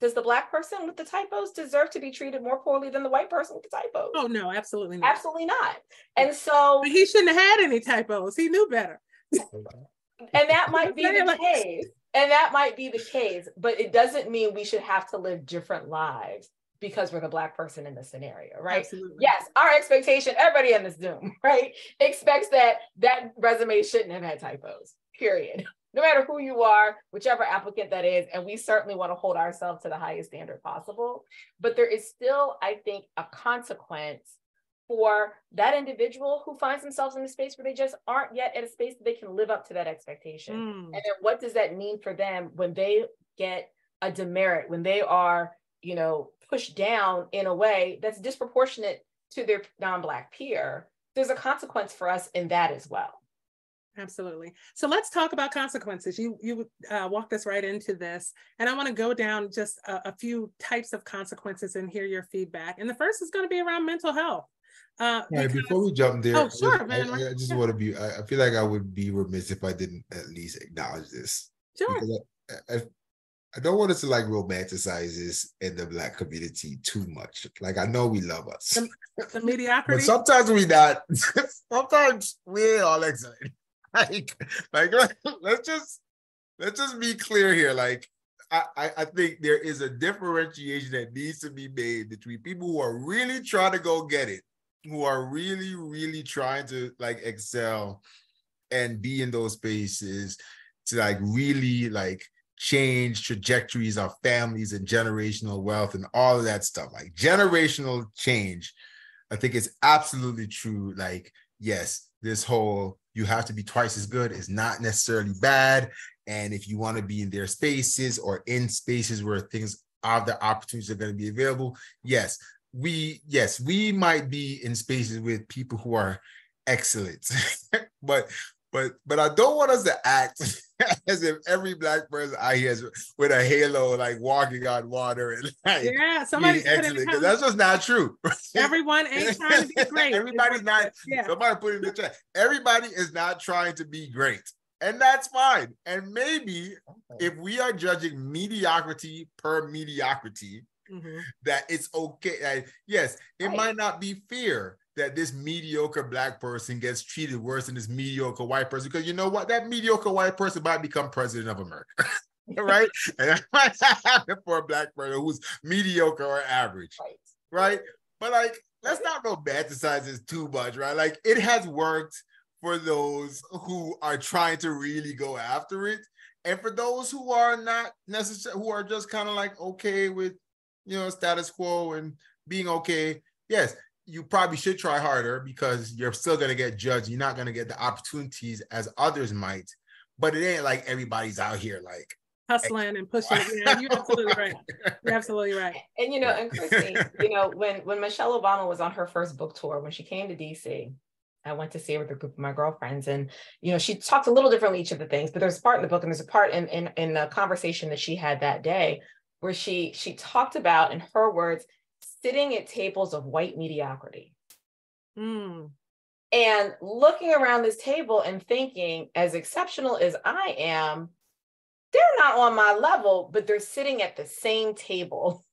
Does the Black person with the typos deserve to be treated more poorly than the white person with the typos? Oh, no, absolutely not. Absolutely not. And so but he shouldn't have had any typos. He knew better. And that might be the case. And that might be the case, but it doesn't mean we should have to live different lives because we're the Black person in the scenario, right? Absolutely. Yes, our expectation, everybody in this Zoom, right, expects that resume shouldn't have had typos, period. No matter who you are, whichever applicant that is, and we certainly want to hold ourselves to the highest standard possible. But there is still, I think, a consequence for that individual who finds themselves in a space where they just aren't yet at a space that they can live up to that expectation. And then what does that mean for them when they get a demerit, when they are, pushed down in a way that's disproportionate to their non-Black peer? There's a consequence for us in that as well. Absolutely. So let's talk about consequences. You walked us right into this, and I want to go down just a few types of consequences and hear your feedback. And the first is going to be around mental health. Before we jump there, sure, I just want to be, I feel like I would be remiss if I didn't at least acknowledge this. Sure. Because I don't want us to romanticize this in the Black community too much. Like, I know we love us. The mediocrity. But sometimes we not. Sometimes we ain't all excited. Let's just be clear here. I think there is a differentiation that needs to be made between people who are really trying to go get it, who are really, really trying to excel and be in those spaces to really change trajectories of families and generational wealth and all of that stuff. Generational change, I think it's absolutely true. Yes, this whole you have to be twice as good is not necessarily bad. And if you want to be in their spaces or in spaces where things are, the opportunities are going to be available, yes, we might be in spaces with people who are excellent. but I don't want us to act as if every Black person out here is with a halo, walking on water and somebody's excellent, because that's just not true. Everyone ain't trying to be great. Everybody's not. Yeah. Somebody put it in the chat. Everybody is not trying to be great, and that's fine. And maybe if we are judging mediocrity per mediocrity, that it's okay. Yes, it might not be fair that this mediocre Black person gets treated worse than this mediocre white person, because you know what? That mediocre white person might become president of America. Right? And that might happen for a Black person who's mediocre or average. Right? But like, let's not romanticize this too much, right? Like, it has worked for those who are trying to really go after it. And for those who are not necessarily, who are just kind of like okay with, status quo and being okay, yes, you probably should try harder, because you're still going to get judged. You're not going to get the opportunities as others might. But it ain't like everybody's out here like hustling and pushing it. Yeah, you're absolutely right. You're absolutely right. And and Christy, when Michelle Obama was on her first book tour, when she came to DC, I went to see her with a group of my girlfriends, and she talked a little differently each of the things, but there's a part in the book and there's a part in the conversation that she had that day where she talked about, in her words, sitting at tables of white mediocrity. And looking around this table and thinking, as exceptional as I am, they're not on my level, but they're sitting at the same table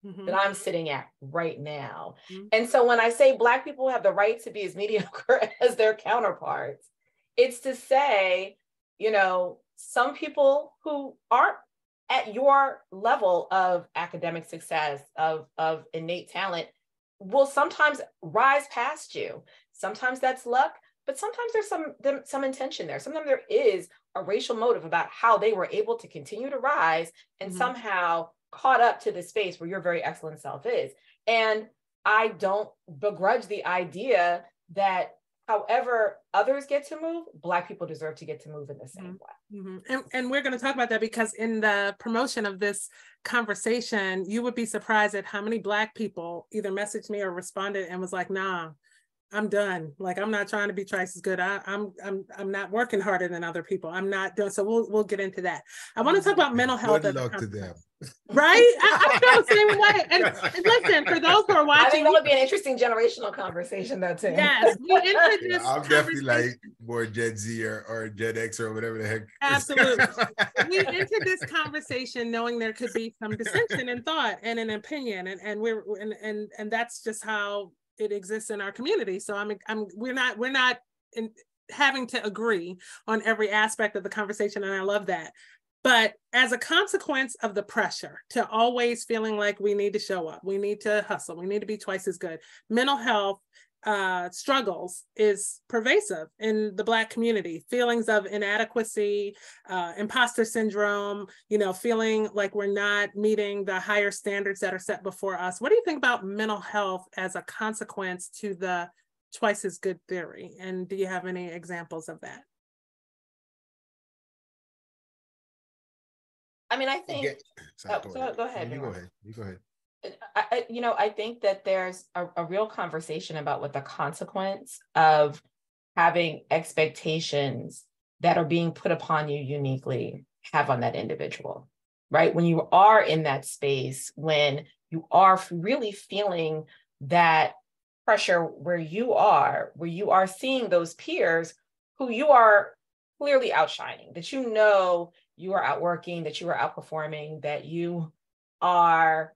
that I'm sitting at right now. And so when I say Black people have the right to be as mediocre as their counterparts, it's to say, some people who aren't at your level of academic success, of innate talent, will sometimes rise past you. Sometimes that's luck, but sometimes there's some intention there. Sometimes there is a racial motive about how they were able to continue to rise and somehow caught up to the space where your very excellent self is. And I don't begrudge the idea that however others get to move, Black people deserve to get to move in the same way. And we're going to talk about that, because in the promotion of this conversation, you would be surprised at how many Black people either messaged me or responded and was like, nah, I'm done. Like, I'm not trying to be twice as good. I'm not working harder than other people. I'm not doing. So we'll get into that. I want to talk about mental health. Good luck to them. Right? I feel the same way. And listen, for those who are watching, I think that would be an interesting generational conversation, though, too. Yes, we entered this. I'm definitely like more Gen Z or Gen X or whatever the heck. Absolutely. We entered this conversation knowing there could be some dissension in thought and an opinion, and that's just how it exists in our community. So we're not having to agree on every aspect of the conversation, and I love that. But as a consequence of the pressure to always feeling like we need to show up, we need to hustle, we need to be twice as good, mental health struggles is pervasive in the Black community. Feelings of inadequacy, imposter syndrome, feeling like we're not meeting the higher standards that are set before us. What do you think about mental health as a consequence to the twice as good theory? And do you have any examples of that? I mean, I think. Go ahead. You go ahead. I think that there's a real conversation about what the consequence of having expectations that are being put upon you uniquely have on that individual, right? When you are in that space, when you are really feeling that pressure where you are seeing those peers who you are clearly outshining, that you are outworking, that you are outperforming, that you are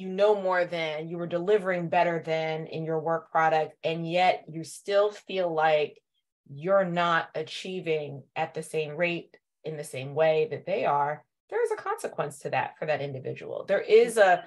more than, you were delivering better than in your work product, and yet you still feel like you're not achieving at the same rate in the same way that they are. There is a consequence to that for that individual. There is a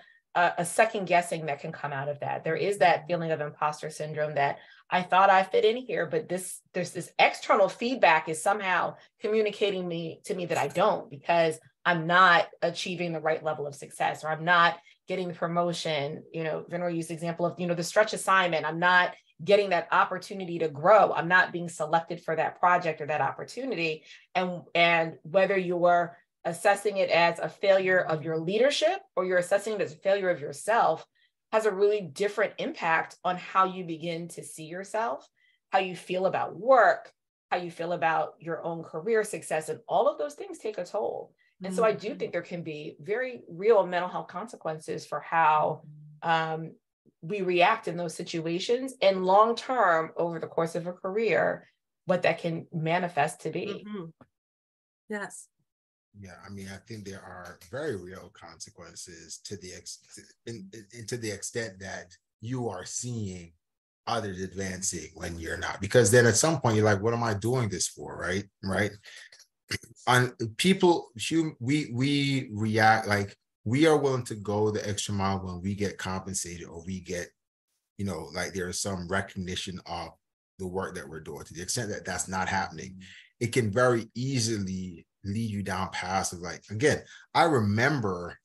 second guessing that can come out of that. There is that feeling of imposter syndrome that I thought I fit in here, but there's this external feedback is somehow communicating to me that I don't, because I'm not achieving the right level of success, or I'm not getting the promotion. Venera used the example of, the stretch assignment. I'm not getting that opportunity to grow. I'm not being selected for that project or that opportunity. And whether you're assessing it as a failure of your leadership or you're assessing it as a failure of yourself has a really different impact on how you begin to see yourself, how you feel about work, how you feel about your own career success, and all of those things take a toll. And so I do think there can be very real mental health consequences for how we react in those situations, and long-term over the course of a career, what that can manifest to be. Yes. Yeah, I mean, I think there are very real consequences to the extent that you are seeing others advancing when you're not, because then at some point you're like, what am I doing this for? Right. On people, we react like we are willing to go the extra mile when we get compensated, or we get, like there is some recognition of the work that we're doing. To the extent that that's not happening, it can very easily lead you down paths of, like, again, I remember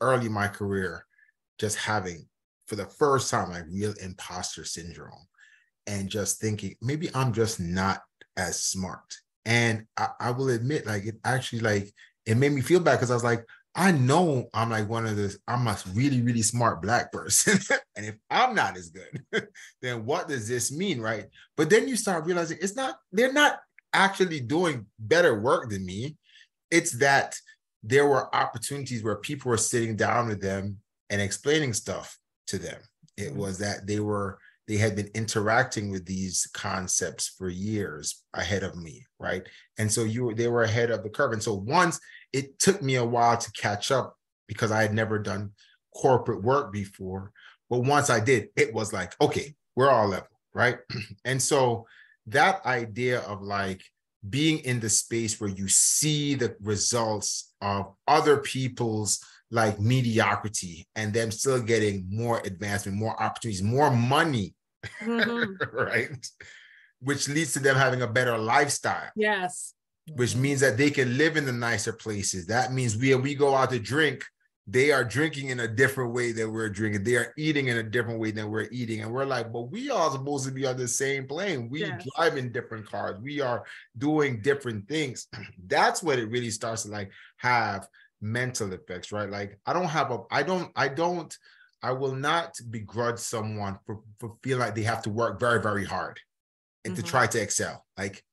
early in my career just having, for the first time, like real imposter syndrome, and just thinking maybe I'm just not as smart. And I will admit, like, it actually, like, it made me feel bad, because I was like, I know I'm like I'm a really, really smart Black person. And if I'm not as good, then what does this mean, right? But then you start realizing they're not actually doing better work than me. It's that there were opportunities where people were sitting down with them and explaining stuff to them. It was that they had been interacting with these concepts for years ahead of me, right? And so they were ahead of the curve. And so once, it took me a while to catch up, because I had never done corporate work before. But once I did, it was like, okay, we're all level, right? And so that idea of like being in the space where you see the results of other people's like mediocrity, and them still getting more advancement, more opportunities, more money, right? Which leads to them having a better lifestyle. Yes. Which means that they can live in the nicer places. That means we go out to drink, they are drinking in a different way than we're drinking. They are eating in a different way than we're eating. And we're like, but we are supposed to be on the same plane. We drive in different cars. We are doing different things. That's what it really starts to like have mental effects, right? Like I will not begrudge someone for feeling like they have to work very, very hard and to try to excel. Like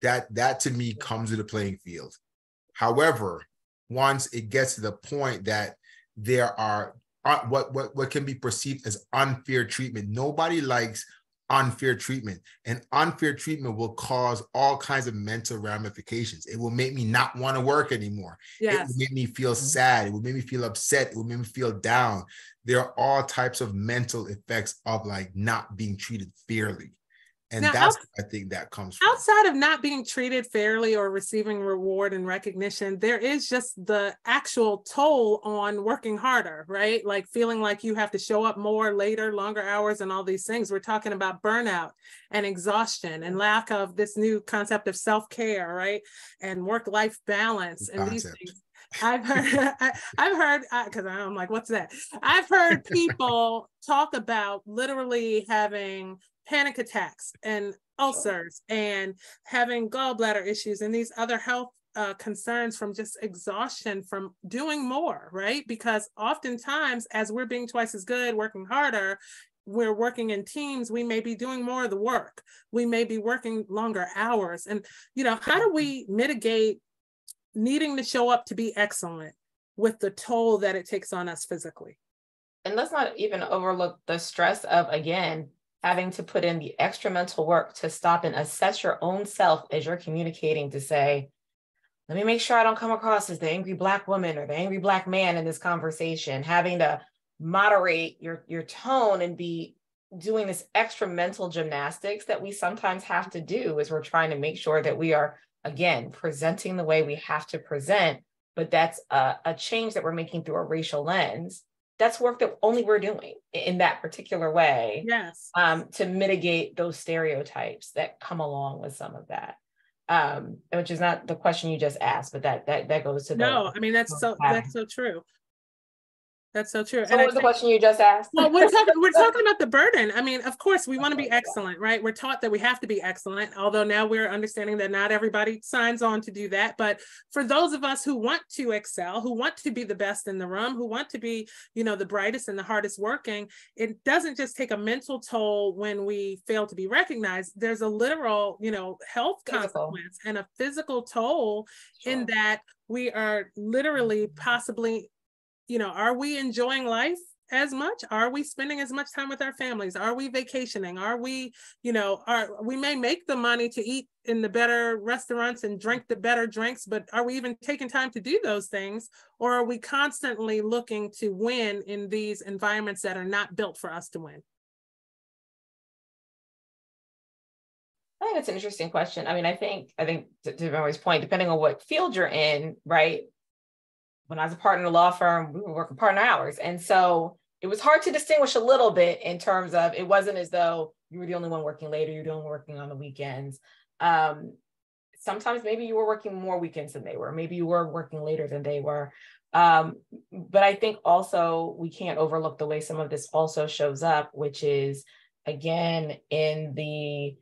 that to me comes with a playing field. However, once it gets to the point that there are what can be perceived as unfair treatment, nobody likes unfair treatment, and unfair treatment will cause all kinds of mental ramifications. It will make me not want to work anymore. It will make me feel sad. It will make me feel upset. It will make me feel down. There are all types of mental effects of like not being treated fairly. And now, that's, I think, that comes from. Outside of not being treated fairly or receiving reward and recognition, there is just the actual toll on working harder, right? Like feeling like you have to show up more, later, longer hours, and all these things. We're talking about burnout and exhaustion and lack of this new concept of self-care, right? And work-life balance and these things. I've heard, because I'm like, what's that? I've heard people talk about literally having panic attacks and ulcers and having gallbladder issues and these other health concerns from just exhaustion from doing more, right? Because oftentimes, as we're being twice as good, working harder, we're working in teams, we may be doing more of the work. We may be working longer hours. And, how do we mitigate needing to show up to be excellent with the toll that it takes on us physically? And let's not even overlook the stress of, again, having to put in the extra mental work to stop and assess your own self as you're communicating, to say, let me make sure I don't come across as the angry Black woman or the angry Black man in this conversation, having to moderate your tone and be doing this extra mental gymnastics that we sometimes have to do as we're trying to make sure that we are, again, presenting the way we have to present, but that's a change that we're making through a racial lens. That's work that only we're doing in that particular way. Yes. To mitigate those stereotypes that come along with some of that. Which is not the question you just asked, but that goes to no, I mean, that's so true. That's so true. So what was the question you just asked? Well, we're talking about the burden. I mean, of course, we want to be excellent, right? We're taught that we have to be excellent, although now we're understanding that not everybody signs on to do that. But for those of us who want to excel, who want to be the best in the room, who want to be, the brightest and the hardest working, it doesn't just take a mental toll when we fail to be recognized. There's a literal, health consequence and a physical toll in that we are literally possibly, are we enjoying life as much? Are we spending as much time with our families? Are we vacationing? Are we, we may make the money to eat in the better restaurants and drink the better drinks, but are we even taking time to do those things? Or are we constantly looking to win in these environments that are not built for us to win? I think it's an interesting question. I mean, I think to Mary's point, depending on what field you're in, right? When I was a partner in a law firm, we were working partner hours. And so it was hard to distinguish a little bit in terms of, it wasn't as though you were the only one working later, you're the only one working on the weekends. Sometimes maybe you were working more weekends than they were. Maybe you were working later than they were. But I think also we can't overlook the way some of this also shows up, which is, again, in the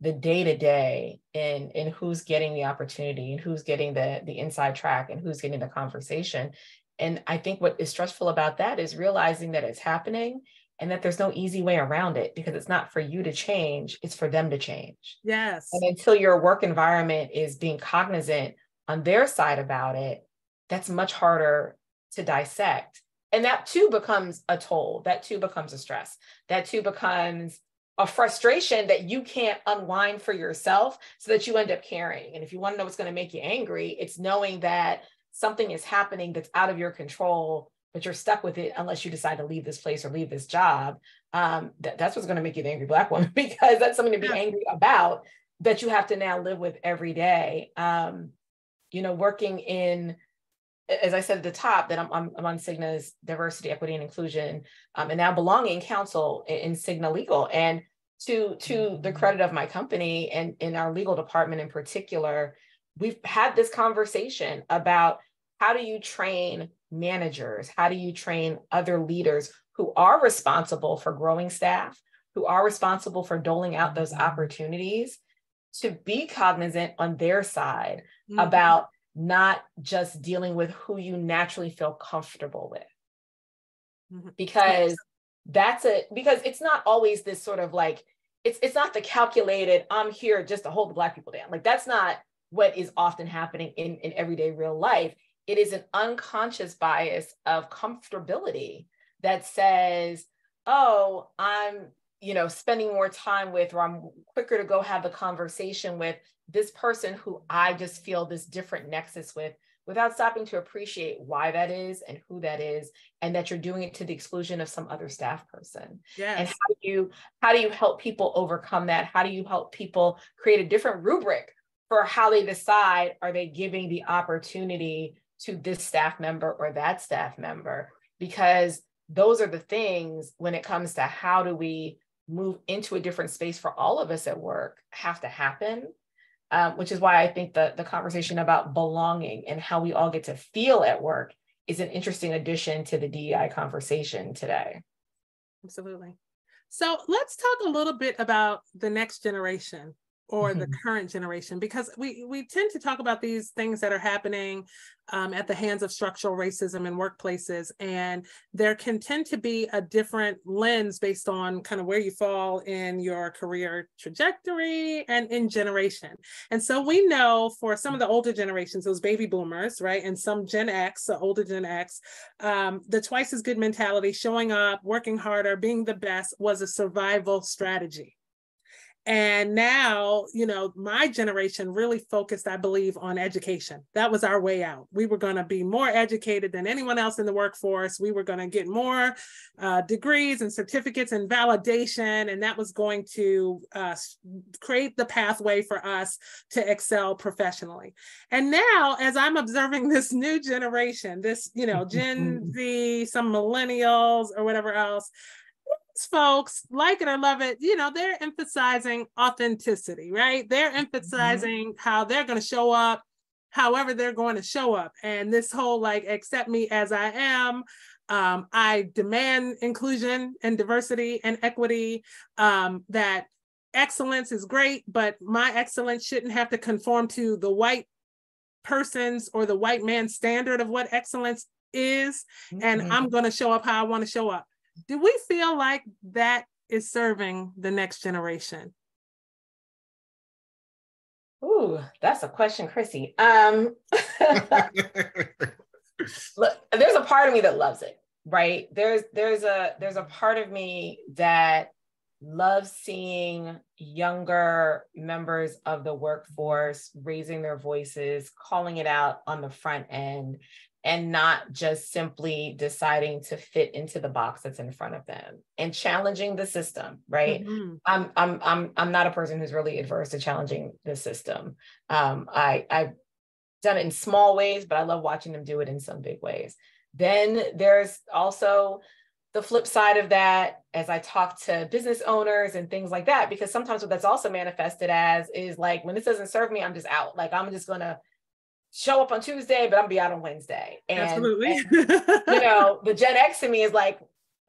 day-to-day and who's getting the opportunity and who's getting the inside track and who's getting the conversation. And I think what is stressful about that is realizing that it's happening and that there's no easy way around it, because it's not for you to change, it's for them to change. Yes. And until your work environment is being cognizant on their side about it, that's much harder to dissect. And that too becomes a toll, that too becomes a stress, that too becomes a frustration that you can't unwind for yourself, so that you end up carrying. And if you want to know what's going to make you angry, it's knowing that something is happening that's out of your control, but you're stuck with it unless you decide to leave this place or leave this job. That's what's going to make you the angry Black woman, because that's something to be angry about that you have to now live with every day. Working in, as I said at the top, that I'm on Cigna's Diversity, Equity, and Inclusion, and now Belonging Council in Cigna Legal. And to the credit of my company and in our legal department in particular, we've had this conversation about how do you train managers? How do you train other leaders who are responsible for growing staff, who are responsible for doling out those opportunities, to be cognizant on their side about not just dealing with who you naturally feel comfortable with, because because it's not always this sort of like, it's not the calculated, I'm here just to hold the Black people down. Like, that's not what is often happening in everyday real life. It is an unconscious bias of comfortability that says, oh, I'm spending more time with, or I'm quicker to go have the conversation with this person who I just feel this different nexus with, without stopping to appreciate why that is and who that is, and that you're doing it to the exclusion of some other staff person. Yes. And how do you help people overcome that? How do you help people create a different rubric for how they decide, are they giving the opportunity to this staff member or that staff member? Because those are the things, when it comes to how do we move into a different space for all of us at work, have to happen. Which is why I think the conversation about belonging and how we all get to feel at work is an interesting addition to the DEI conversation today. Absolutely. So let's talk a little bit about the next generation, or the current generation, because we tend to talk about these things that are happening at the hands of structural racism in workplaces, and there can tend to be a different lens based on kind of where you fall in your career trajectory and in generation. And so we know for some of the older generations, those baby boomers, right, and some Gen X, so older Gen X, the twice as good mentality, showing up, working harder, being the best, was a survival strategy. And now, my generation really focused, I believe, on education. That was our way out. We were going to be more educated than anyone else in the workforce. We were going to get more degrees and certificates and validation. And that was going to create the pathway for us to excel professionally. And now, as I'm observing this new generation, this, Gen Z, some millennials or whatever else, folks, like it or love it, they're emphasizing authenticity, right? They're emphasizing how they're going to show up, however they're going to show up. And this whole like, accept me as I am. I demand inclusion and diversity and equity, that excellence is great, but my excellence shouldn't have to conform to the white person's or the white man's standard of what excellence is. And I'm going to show up how I want to show up. Do we feel like that is serving the next generation? Ooh, that's a question, Chrissy. Look, there's a part of me that loves it. right? There's a part of me that loves seeing younger members of the workforce raising their voices, calling it out on the front end, and not just simply deciding to fit into the box that's in front of them and challenging the system, right? Mm-hmm. I'm not a person who's really adverse to challenging the system. I've done it in small ways, but I love watching them do it in some big ways. Then there's also the flip side of that, as I talk to business owners and things like that, because sometimes what that's also manifested as is like, when this doesn't serve me, I'm just out. Like, I'm just gonna show up on Tuesday, but I'm gonna be out on Wednesday. Absolutely. The Gen X in me is like,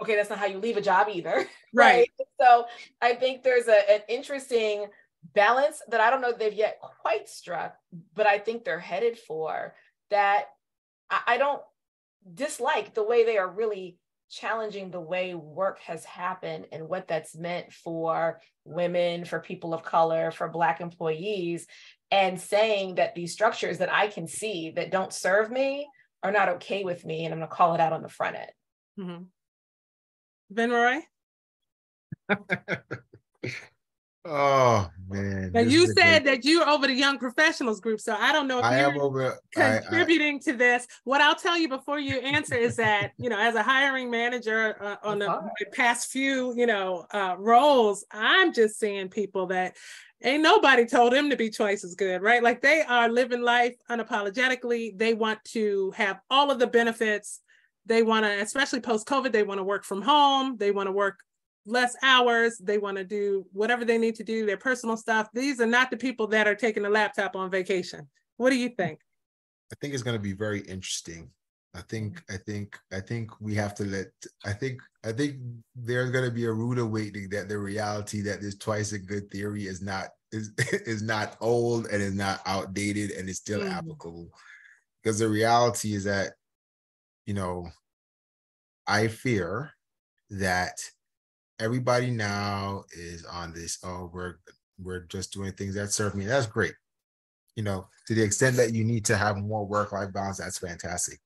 okay, that's not how you leave a job either. Right. So I think there's an interesting balance that I don't know that they've yet quite struck, but I think they're headed for, that I don't dislike the way they are really challenging the way work has happened and what that's meant for women, for people of color, for Black employees, and saying that these structures that I can see that don't serve me are not okay with me, and I'm going to call it out on the front end. Mm-hmm. Ben Roy? Oh man. Now you said that you're over the young professionals group, so I don't know if you're contributing to this. What I'll tell you before you answer is that, as a hiring manager on the past few, roles, I'm just seeing people that ain't nobody told them to be twice as good, right? Like, they are living life unapologetically. They want to have all of the benefits. They want to, especially post-COVID, they want to work from home. They want to work less hours. They want to do whatever they need to do, their personal stuff. These are not the people that are taking the laptop on vacation. What do you think? I think it's going to be very interesting. I think we have to I think there's going to be a rude awakening that the reality that this twice a good theory is not old and is not outdated and is still applicable. Because the reality is that, I fear that everybody now is on this, we're just doing things that serve me. That's great. To the extent that you need to have more work-life balance, that's fantastic.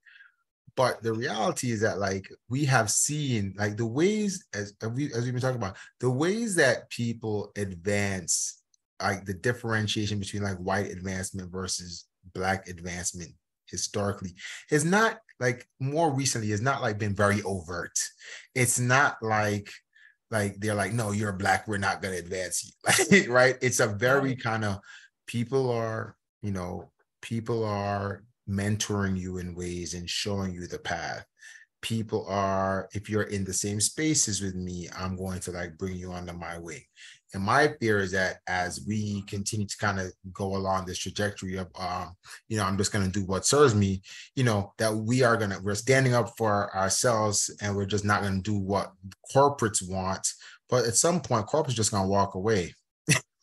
But the reality is that, like, we have seen, like, the ways, as we've been talking about, the ways that people advance, like the differentiation between like white advancement versus Black advancement historically is not, like, more recently, is not like been very overt. It's not like they're like, no, you're Black, we're not going to advance you. Right? It's a very kind of, people are mentoring you in ways and showing you the path. People are, if you're in the same spaces with me, I'm going to like bring you onto my way. And my fear is that as we continue to kind of go along this trajectory of, I'm just going to do what serves me, that we're standing up for ourselves and we're just not going to do what corporates want. But at some point, corporates just going to walk away.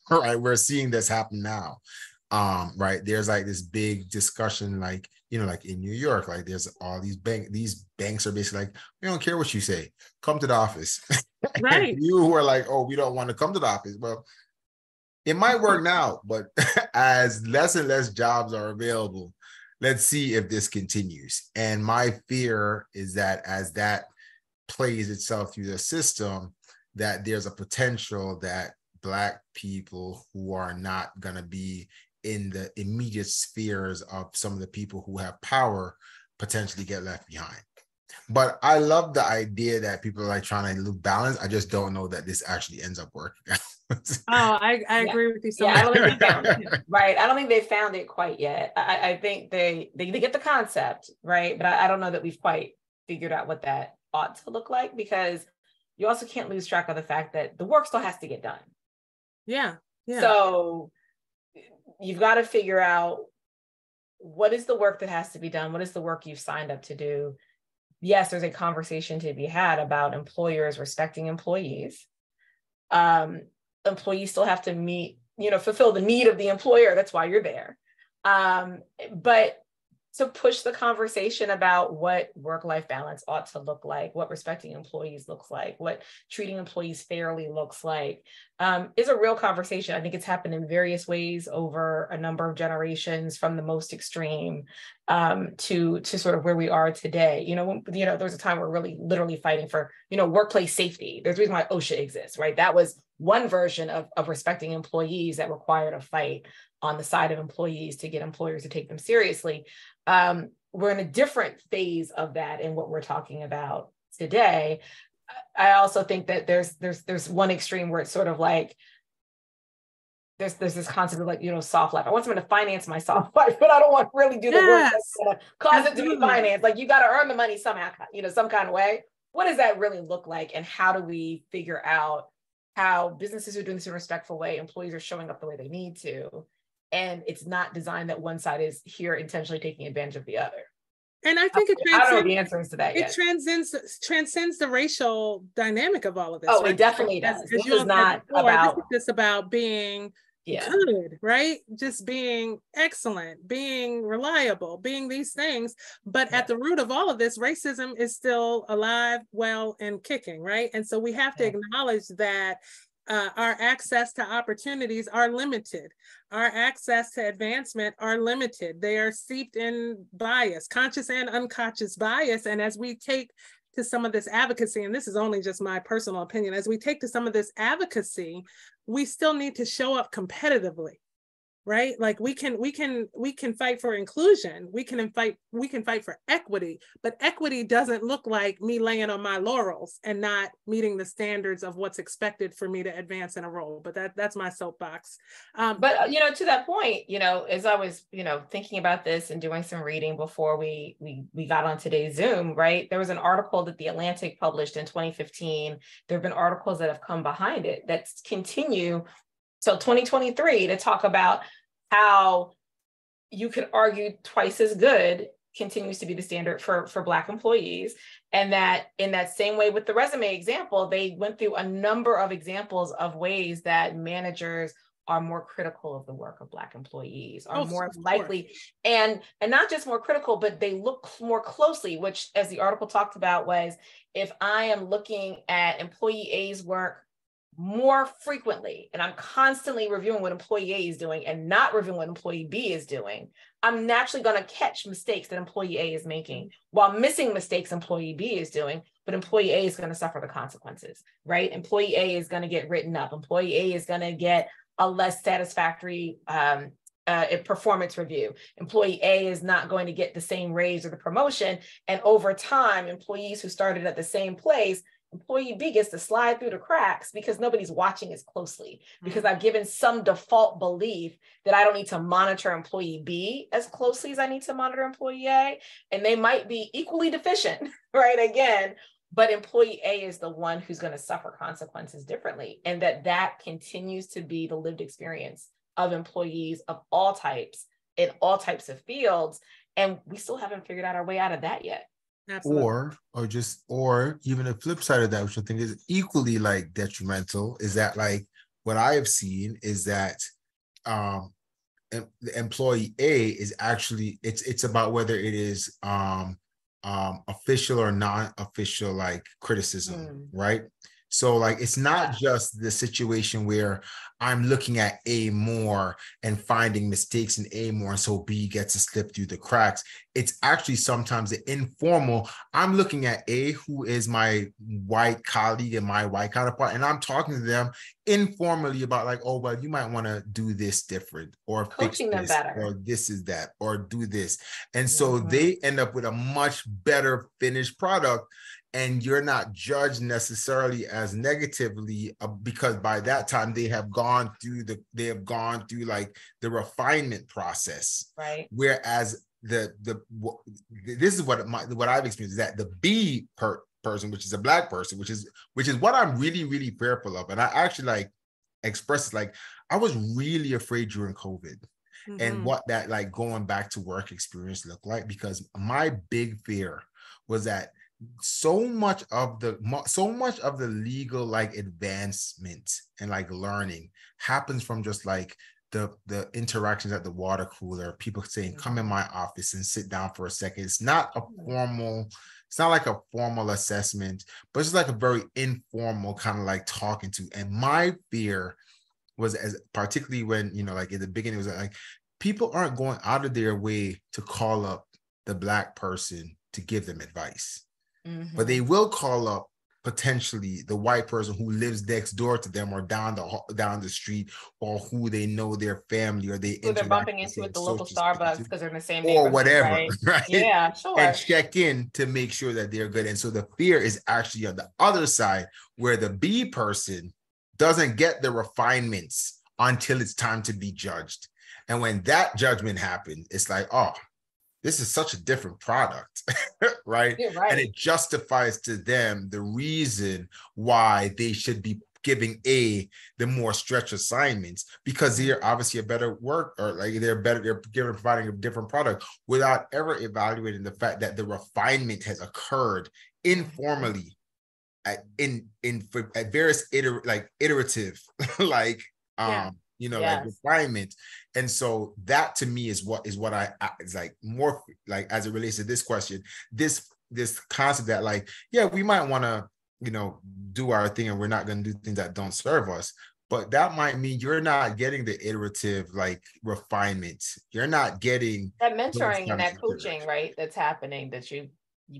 Right? We're seeing this happen now. Right. There's like this big discussion, like, like in New York, like there's all these banks are basically like, we don't care what you say, come to the office. Right. You who are like, oh, we don't want to come to the office. Well, it might work now, but as less and less jobs are available, let's see if this continues. And my fear is that as that plays itself through the system, that there's a potential that Black people who are not going to be in the immediate spheres of some of the people who have power potentially get left behind. But I love the idea that people are like trying to look balanced. I just don't know that this actually ends up working. I agree with you so much. I don't think they found it. Right. I don't think they found it quite yet. I think they get the concept, right? But I don't know that we've quite figured out what that ought to look like, because you also can't lose track of the fact that the work still has to get done. Yeah. So you've got to figure out, what is the work that has to be done? What is the work you've signed up to do? Yes, there's a conversation to be had about employers respecting employees. Employees still have to fulfill the need of the employer. That's why you're there. But to push the conversation about what work-life balance ought to look like, what respecting employees looks like, what treating employees fairly looks like, is a real conversation. I think it's happened in various ways over a number of generations, from the most extreme to sort of where we are today. There was a time where we're really literally fighting for, workplace safety. There's a reason why OSHA exists, right? That was one version of respecting employees that required a fight on the side of employees to get employers to take them seriously. We're in a different phase of that in what we're talking about today. I also think that there's one extreme where it's sort of like, there's this concept of like, soft life. I want someone to finance my soft life, but I don't want to really do the work that's going to cause it to be financed. Like, you got to earn the money somehow, some kind of way. What does that really look like? And how do we figure out how businesses are doing this in a respectful way, employees are showing up the way they need to, and it's not designed that one side is here intentionally taking advantage of the other? And I think I don't know the answers to that yet. It transcends the racial dynamic of all of this. Oh, right? It definitely does. This is not about. This is just about being good, right? Just being excellent, being reliable, being these things. But at the root of all of this, racism is still alive, well, and kicking, right? And so we have to acknowledge that our access to opportunities are limited. Our access to advancement are limited. They are steeped in bias, conscious and unconscious bias. And as we take to some of this advocacy, and this is only just my personal opinion, as we take to some of this advocacy, we still need to show up competitively. Right? Like we can fight for inclusion. We can fight for equity, but equity doesn't look like me laying on my laurels and not meeting the standards of what's expected for me to advance in a role. But that's my soapbox. But to that point, as I was, thinking about this and doing some reading before we got on today's Zoom, right? There was an article that The Atlantic published in 2015. There have been articles that have come behind it that continue till 2023 to talk about how you could argue twice as good continues to be the standard for Black employees. And that in that same way with the resume example, they went through a number of examples of ways that managers are more critical of the work of Black employees, are more likely, and not just more critical, but they look more closely, which, as the article talked about, was if I am looking at employee A's work more frequently, and I'm constantly reviewing what employee A is doing and not reviewing what employee B is doing, I'm naturally going to catch mistakes that employee A is making while missing mistakes employee B is doing, but employee A is going to suffer the consequences, right? Employee A is going to get written up. Employee A is going to get a less satisfactory performance review. Employee A is not going to get the same raise or the promotion. And over time, employees who started at the same place, employee B gets to slide through the cracks because nobody's watching as closely, because I've given some default belief that I don't need to monitor employee B as closely as I need to monitor employee A. And they might be equally deficient, right? Again, but employee A is the one who's going to suffer consequences differently. And that continues to be the lived experience of employees of all types in all types of fields. And we still haven't figured out our way out of that yet. Absolutely. Or even the flip side of that, which I think is equally like detrimental, is that like what I have seen is that the employee A is actually it's about whether it is official or non-official like criticism, right? So like it's not just the situation where I'm looking at A more and finding mistakes in A more, and so B gets to slip through the cracks. It's actually sometimes the informal. I'm looking at A, who is my white colleague and my white counterpart, and I'm talking to them informally about like, oh, well, you might want to do this different, or coaching fix them this, better, or this is that, or do this. And so they end up with a much better finished product. And you're not judged necessarily as negatively because by that time they have gone through like the refinement process, right? Whereas this is what I've experienced, is that the B person, which is a Black person, which is what I'm really, really fearful of. And I actually like expressed like I was really afraid during COVID and what that like going back to work experience looked like, because my big fear was that so much of the legal like advancement and like learning happens from just like the interactions at the water cooler, people saying, come in my office and sit down for a second. It's not like a formal assessment, but it's like a very informal kind of like talking to. And my fear was, as particularly when, like in the beginning, it was like people aren't going out of their way to call up the Black person to give them advice, but they will call up potentially the white person who lives next door to them or down the street, or who they know their family, or who they're bumping into at the local Starbucks because they're in the same neighborhood, or whatever, right? Yeah, sure. And check in to make sure that they're good. And so the fear is actually on the other side, where the B person doesn't get the refinements until it's time to be judged. And when that judgment happens, it's like, oh, this is such a different product, right? You're right. And it justifies to them the reason why they should be giving the more stretch assignments, because they're obviously a better work, or like they're providing a different product, without ever evaluating the fact that the refinement has occurred informally at various iterative like refinement. And so that to me is what I is like more like, as it relates to this question, this concept that like, yeah, we might want to, do our thing, and we're not going to do things that don't serve us. But that might mean you're not getting the iterative like refinement. You're not getting that mentoring and that coaching, right? That's happening that you've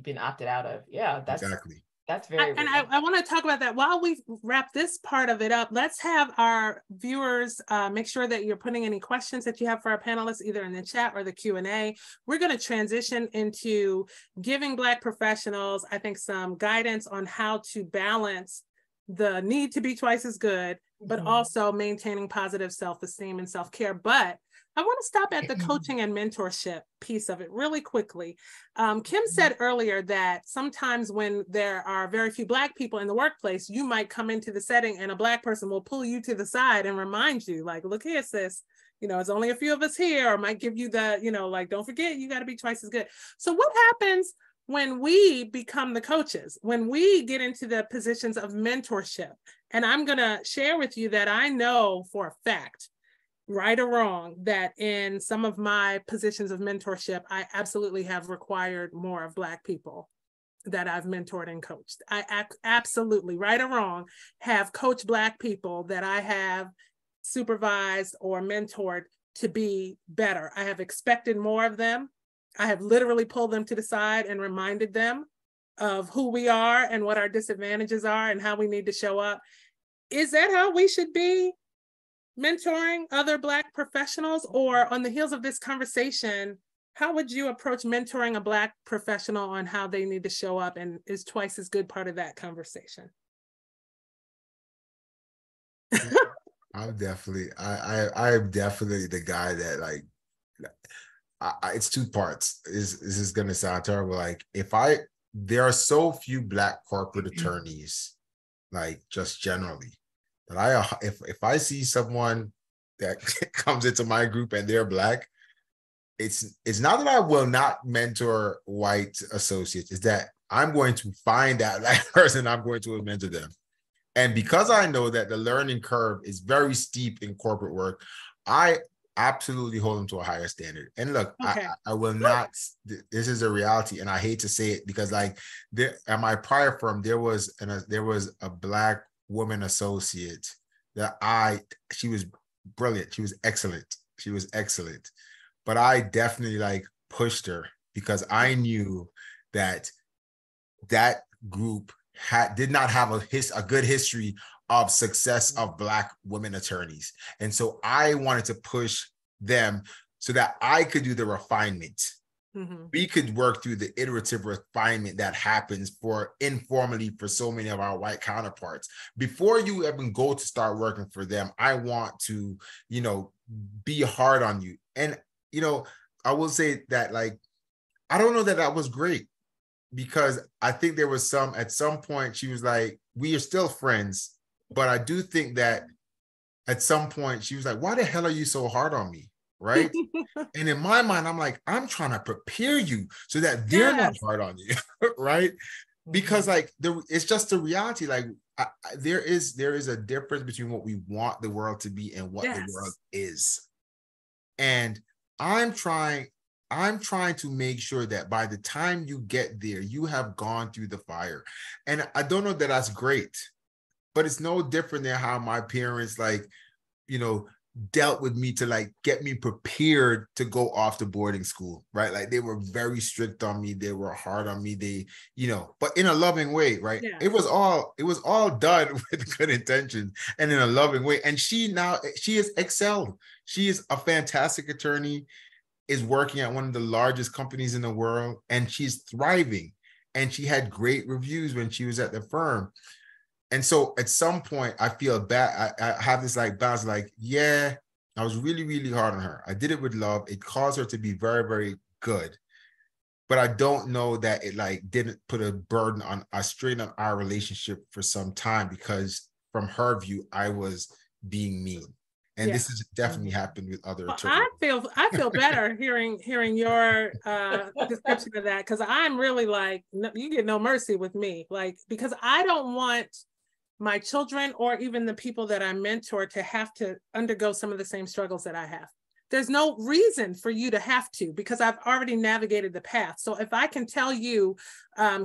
been opted out of. Yeah, that's exactly. That's very real. And I want to talk about that. While we wrap this part of it up, let's have our viewers make sure that you're putting any questions that you have for our panelists, either in the chat or the Q&A. We're going to transition into giving Black professionals, I think, some guidance on how to balance the need to be twice as good, but also maintaining positive self-esteem and self-care. But I want to stop at the coaching and mentorship piece of it really quickly. Kim said earlier that sometimes when there are very few Black people in the workplace, you might come into the setting and a Black person will pull you to the side and remind you, like, look here, sis, it's only a few of us here, or might give you the, like, don't forget, you got to be twice as good. So what happens when we become the coaches, when we get into the positions of mentorship? And I'm going to share with you that I know for a fact, right or wrong, that in some of my positions of mentorship, I absolutely have required more of Black people that I've mentored and coached. I absolutely, right or wrong, have coached Black people that I have supervised or mentored to be better. I have expected more of them. I have literally pulled them to the side and reminded them of who we are and what our disadvantages are and how we need to show up. Is that how we should be mentoring other Black professionals? Or on the heels of this conversation, how would you approach mentoring a Black professional on how they need to show up? And is twice as good part of that conversation? I'm definitely the guy that like, it's two parts. This is going to sound terrible. Like there are so few Black corporate attorneys, like just generally, that if I see someone that comes into my group and they're Black, it's not that I will not mentor white associates. It's that I'm going to find that Black person, I'm going to mentor them. And because I know that the learning curve is very steep in corporate work, I absolutely hold them to a higher standard. And look, okay. I will not, this is a reality, and I hate to say it, because like at my prior firm, there was a Black woman associate that she was brilliant. She was excellent. But I definitely like pushed her, because I knew that group did not have a good history of success of Black women attorneys. And so I wanted to push them so that I could do the refinement. Mm-hmm. We could work through the iterative refinement that happens informally for so many of our white counterparts. Before you even go to start working for them, I want to, be hard on you. And, I will say that, like, I don't know that was great, because I think there was at some point she was like, we are still friends, but I do think that at some point she was like, why the hell are you so hard on me? Right. And in my mind, I'm like, I'm trying to prepare you so that they're not hard on you. Right. because like it's just the reality. Like there is a difference between what we want the world to be and what the world is. And I'm trying to make sure that by the time you get there, you have gone through the fire. And I don't know that that's great, but it's no different than how my parents, like, you know, dealt with me to like get me prepared to go off to boarding school, right? Like they were very strict on me. They were hard on me. They, you know, but in a loving way, right? Yeah. It was all done with good intentions and in a loving way. And she has excelled. She is a fantastic attorney, is working at one of the largest companies in the world, and she's thriving. And she had great reviews when she was at the firm. And so at some point, I feel bad. I have this like balance, like, yeah, I was really, really hard on her. I did it with love. It caused her to be very, very good. But I don't know that it like didn't put a burden on a strain on our relationship for some time, because from her view, I was being mean. And this has definitely happened with other attorneys. I feel better hearing your description of that, because I'm really like, no, you get no mercy with me, like, because I don't want my children or even the people that I mentor to have to undergo some of the same struggles that I have. There's no reason for you to have to, because I've already navigated the path. So if I can tell you,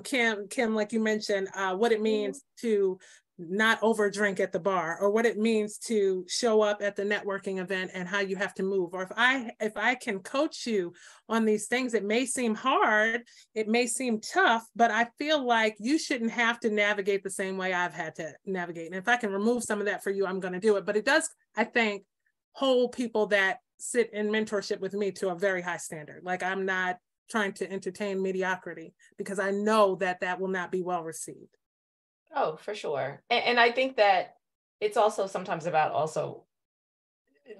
Kim, like you mentioned, what it means to not overdrink at the bar, or what it means to show up at the networking event and how you have to move, or if I can coach you on these things, it may seem hard, it may seem tough, but I feel like you shouldn't have to navigate the same way I've had to navigate. And if I can remove some of that for you, I'm going to do it. But it does, I think, hold people that sit in mentorship with me to a very high standard. Like, I'm not trying to entertain mediocrity, because I know that that will not be well received. Oh, for sure. And I think that it's also sometimes about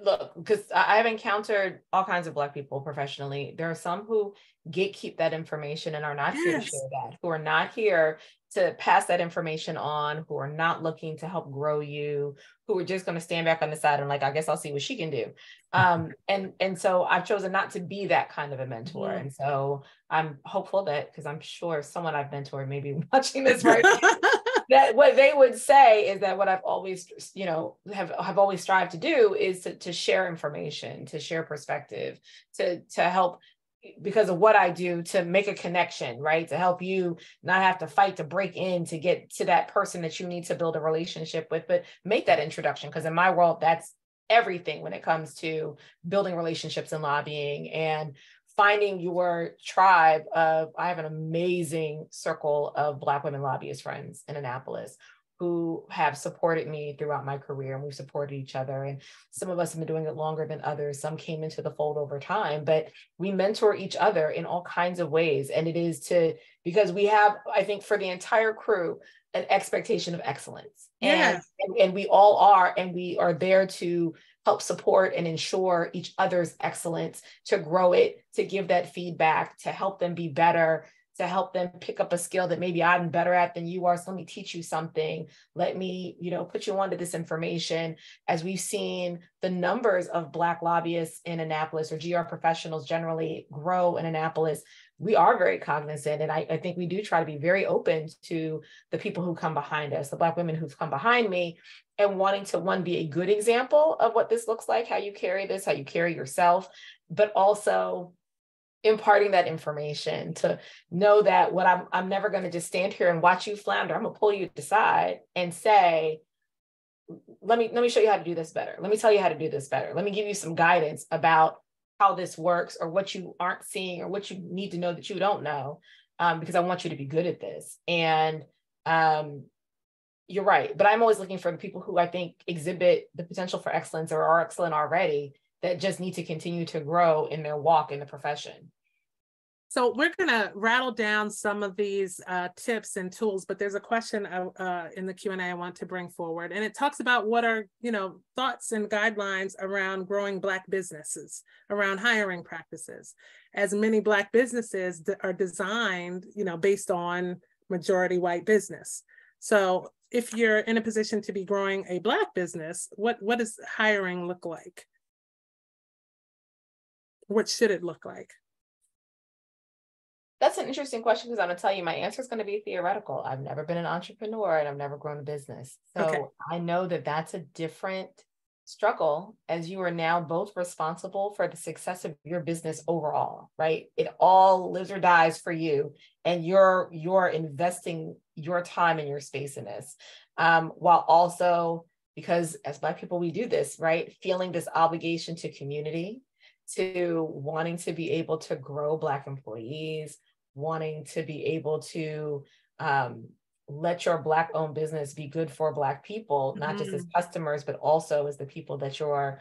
look, because I have encountered all kinds of Black people professionally. There are some who gatekeep that information and are not here to share that, who are not here to pass that information on, who are not looking to help grow you, who are just going to stand back on the side and like, I guess I'll see what she can do. And so I've chosen not to be that kind of a mentor. And so I'm hopeful that, because I'm sure someone I've mentored may be watching this right now, that what they would say is that what I've always, have always strived to do is to share information, to share perspective, to help, because of what I do, to make a connection, right? To help you not have to fight to break in to get to that person that you need to build a relationship with, but make that introduction. Because in my world, that's everything when it comes to building relationships and lobbying and finding your tribe of, I have an amazing circle of Black women lobbyist friends in Annapolis who have supported me throughout my career, and we've supported each other. And some of us have been doing it longer than others. Some came into the fold over time, but we mentor each other in all kinds of ways. And it is because we have, I think, for the entire crew, an expectation of excellence. And we all are, and we are there to help support and ensure each other's excellence, to grow it, to give that feedback, to help them be better, to help them pick up a skill that maybe I'm better at than you are. So let me teach you something. Let me, put you onto this information. As we've seen the numbers of Black lobbyists in Annapolis, or GR professionals generally, grow in Annapolis, we are very cognizant. And I think we do try to be very open to the people who come behind us, the Black women who've come behind me, and wanting to, one, be a good example of what this looks like, how you carry this, how you carry yourself, but also imparting that information to know that what I'm never going to just stand here and watch you flounder. I'm going to pull you to the side and say, let me show you how to do this better. Let me tell you how to do this better. Let me give you some guidance about how this works, or what you aren't seeing, or what you need to know that you don't know, because I want you to be good at this. And you're right. But I'm always looking for the people who I think exhibit the potential for excellence, or are excellent already, that just need to continue to grow in their walk in the profession. So we're going to rattle down some of these tips and tools, but there's a question in the Q&A I want to bring forward. And it talks about what are, thoughts and guidelines around growing Black businesses, around hiring practices, as many Black businesses are designed, based on majority white business. So if you're in a position to be growing a Black business, what does hiring look like? What should it look like? That's an interesting question because I'm going to tell you my answer is going to be theoretical. I've never been an entrepreneur and I've never grown a business. So Okay. I know that that's a different struggle, as you are now both responsible for the success of your business overall, right? It all lives or dies for you, and you're investing your time and your space in this, while also, because as Black people, we do this, right? Feeling this obligation to community, to wanting to be able to grow Black employees, wanting to be able to let your Black owned business be good for Black people, not just as customers, but also as the people that you're,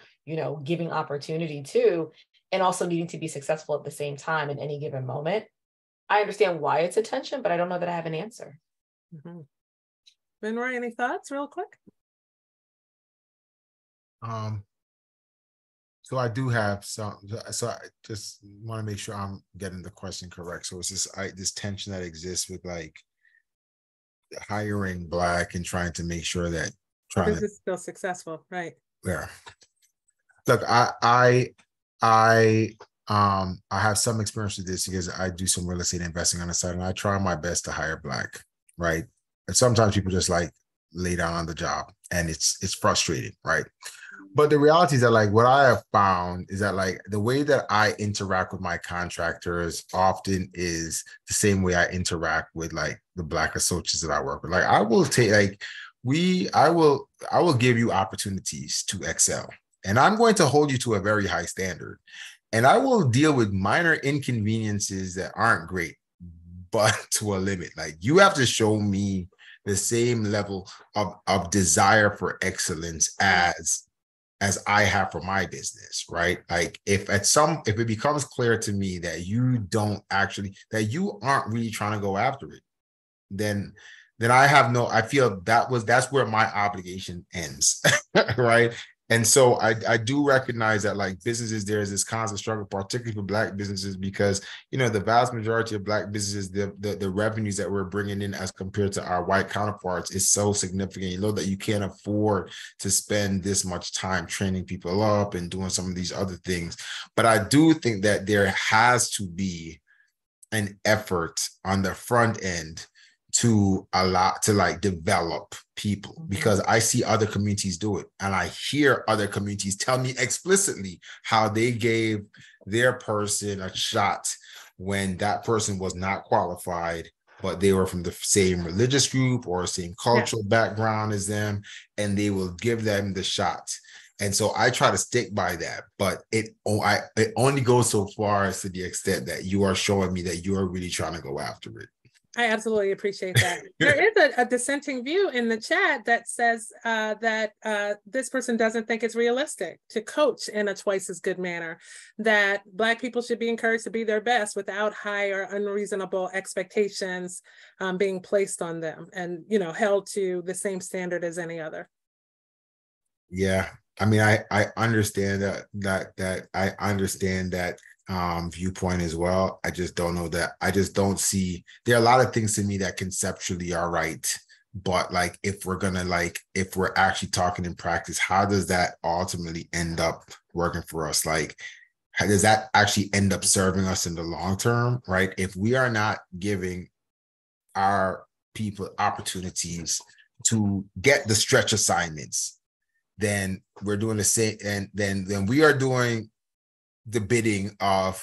giving opportunity to, and also needing to be successful at the same time in any given moment. I understand why it's a tension, but I don't know that I have an answer. Benroy, any thoughts real quick? So I do have some, so I just want to make sure I'm getting the question correct. So it's this tension that exists with like hiring Black and trying to make sure that This is still successful, right? Yeah. Look, I have some experience with this because I do some real estate investing on the side, and I try my best to hire Black, right? And sometimes people just like lay down on the job, and it's frustrating, right? But the reality is that like what I have found is that like the way that I interact with my contractors often is the same way I interact with like the Black associates that I work with. Like I will take like I will give you opportunities to excel, and I'm going to hold you to a very high standard, and I will deal with minor inconveniences that aren't great, but to a limit. Like you have to show me the same level of desire for excellence as I have for my business, right? Like if it becomes clear to me that you aren't really trying to go after it, then I feel that's where my obligation ends, right? And so I do recognize that like businesses, there's this constant struggle, particularly for Black businesses, because the vast majority of Black businesses, the revenues that we're bringing in as compared to our white counterparts is so significant. You know that you can't afford to spend this much time training people up and doing some of these other things. But I do think that there has to be an effort on the front end to like develop people, because I see other communities do it, and I hear other communities tell me explicitly how they gave their person a shot when that person was not qualified, but they were from the same religious group or same cultural background as them, and they will give them the shot. And so I try to stick by that, but it only goes so far as to the extent that you are showing me that you are really trying to go after it. I absolutely appreciate that. There is a dissenting view in the chat that says that this person doesn't think it's realistic to coach in a twice as good manner, that Black people should be encouraged to be their best without high or unreasonable expectations being placed on them and, held to the same standard as any other. Yeah. I mean, I understand that I understand that viewpoint as well. I just don't know that. I just don't see, there are a lot of things to me that conceptually are right, but like if we're actually talking in practice, how does that ultimately end up working for us? Like, how does that actually end up serving us in the long term, right? If we are not giving our people opportunities to get the stretch assignments, then we're doing the same, and then we are doing the bidding of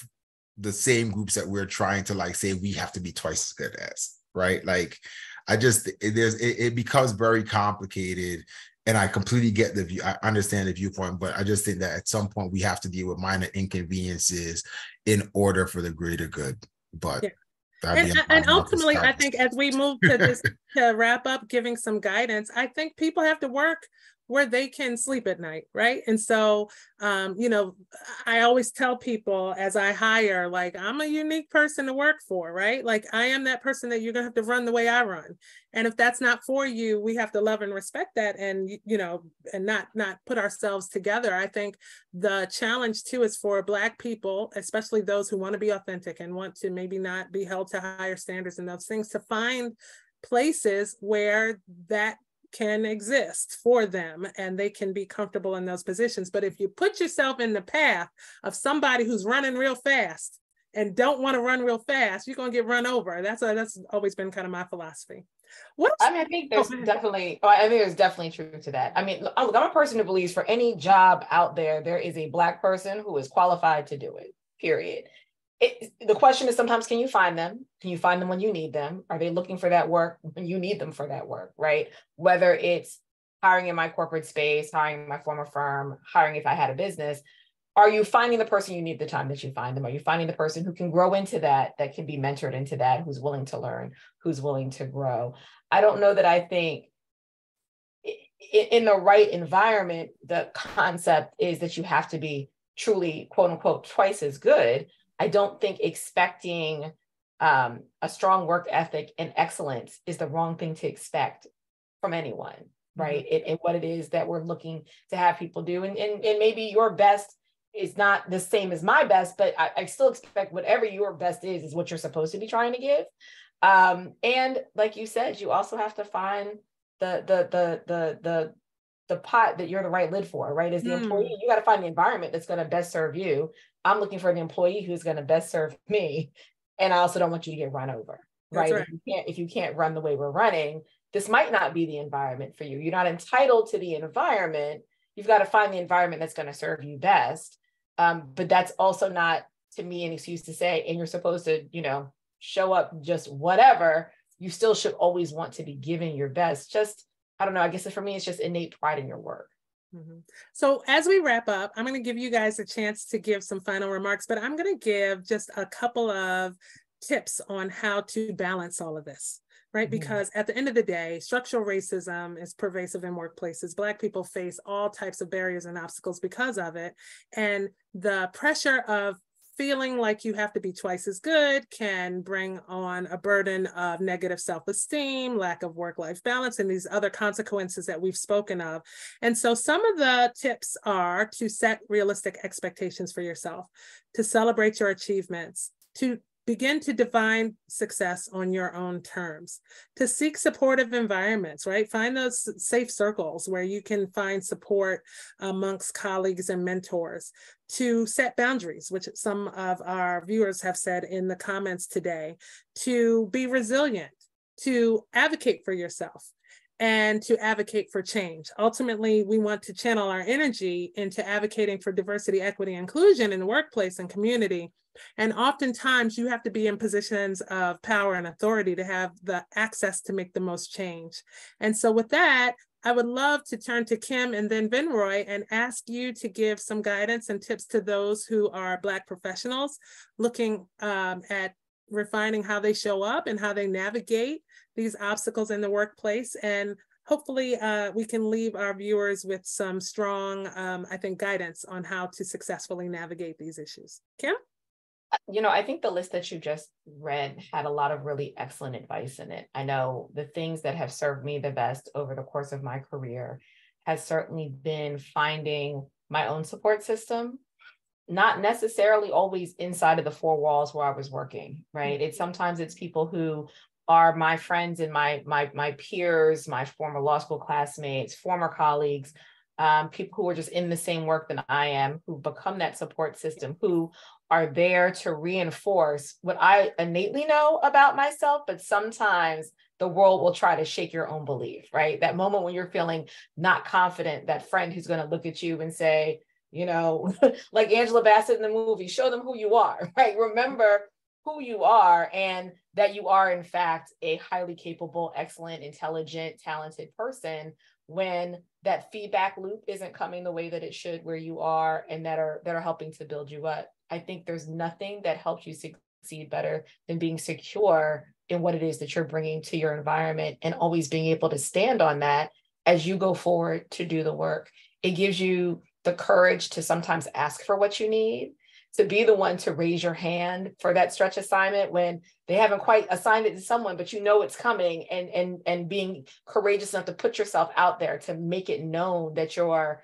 the same groups that we're trying to like say we have to be twice as good as, right? Like it becomes very complicated, and I completely get the view. I understand the viewpoint, but I just think that at some point we have to deal with minor inconveniences in order for the greater good. But and ultimately, I think as we move to this to wrap up, giving some guidance, I think people have to work where they can sleep at night, right? And so, I always tell people as I hire, like, I'm a unique person to work for, right? Like, I am that person that you're gonna have to run the way I run. And if that's not for you, we have to love and respect that, and, and not put ourselves together. I think the challenge too is for Black people, especially those who want to be authentic and want to maybe not be held to higher standards and those things, to find places where that can exist for them and they can be comfortable in those positions. But if you put yourself in the path of somebody who's running real fast and don't want to run real fast, you're going to get run over. That's always been kind of my philosophy. I think there's definitely truth to that. I mean, I'm a person who believes for any job out there, there is a Black person who is qualified to do it, period. The question is sometimes, can you find them? Can you find them when you need them? Are they looking for that work when you need them for that work, right? Whether it's hiring in my corporate space, hiring in my former firm, hiring if I had a business, are you finding the person you need the time that you find them? Are you finding the person who can grow into that can be mentored into that, who's willing to learn, who's willing to grow? I don't know that I think in the right environment, the concept is that you have to be truly, quote unquote, twice as good. I don't think expecting a strong work ethic and excellence is the wrong thing to expect from anyone, right? Mm-hmm. And what it is that we're looking to have people do. And maybe your best is not the same as my best, but I still expect whatever your best is what you're supposed to be trying to give. And like you said, you also have to find the pot that you're the right lid for, right? As the employee, you got to find the environment that's going to best serve you. I'm looking for the employee who's going to best serve me. And I also don't want you to get run over, right? If you can't run the way we're running, this might not be the environment for you. You're not entitled to the environment. You've got to find the environment that's going to serve you best. But that's also not, to me, an excuse to say, and you're supposed to, show up just whatever. You still should always want to be giving your best. Just, I don't know, I guess for me, it's just innate pride in your work. Mm-hmm. So as we wrap up, I'm going to give you guys a chance to give some final remarks, but I'm going to give just a couple of tips on how to balance all of this, right? Mm-hmm. Because at the end of the day, structural racism is pervasive in workplaces. Black people face all types of barriers and obstacles because of it. And the pressure of feeling like you have to be twice as good can bring on a burden of negative self-esteem, lack of work-life balance, and these other consequences that we've spoken of. And so some of the tips are to set realistic expectations for yourself, to celebrate your achievements, to begin to define success on your own terms, to seek supportive environments, right? Find those safe circles where you can find support amongst colleagues and mentors, to set boundaries, which some of our viewers have said in the comments today, to be resilient, to advocate for yourself, and to advocate for change. Ultimately, we want to channel our energy into advocating for diversity, equity, inclusion in the workplace and community. And oftentimes you have to be in positions of power and authority to have the access to make the most change. And so with that, I would love to turn to Kim and then Vinroy and ask you to give some guidance and tips to those who are Black professionals looking at refining how they show up and how they navigate these obstacles in the workplace. And hopefully we can leave our viewers with some strong, I think, guidance on how to successfully navigate these issues. Kim? I think the list that you just read had a lot of really excellent advice in it. I know the things that have served me the best over the course of my career has certainly been finding my own support system, not necessarily always inside of the four walls where I was working, right? Sometimes it's people who are my friends and my peers, my former law school classmates, former colleagues, people who are just in the same work than I am, who become that support system, who are there to reinforce what I innately know about myself, but sometimes the world will try to shake your own belief, right? That moment when you're feeling not confident, that friend who's going to look at you and say, like Angela Bassett in the movie, show them who you are, right? Remember who you are and that you are, in fact, a highly capable, excellent, intelligent, talented person when that feedback loop isn't coming the way that it should where you are and that are helping to build you up. I think there's nothing that helps you succeed better than being secure in what it is that you're bringing to your environment and always being able to stand on that as you go forward to do the work. It gives you the courage to sometimes ask for what you need, to be the one to raise your hand for that stretch assignment when they haven't quite assigned it to someone, but it's coming, and being courageous enough to put yourself out there to make it known that you're,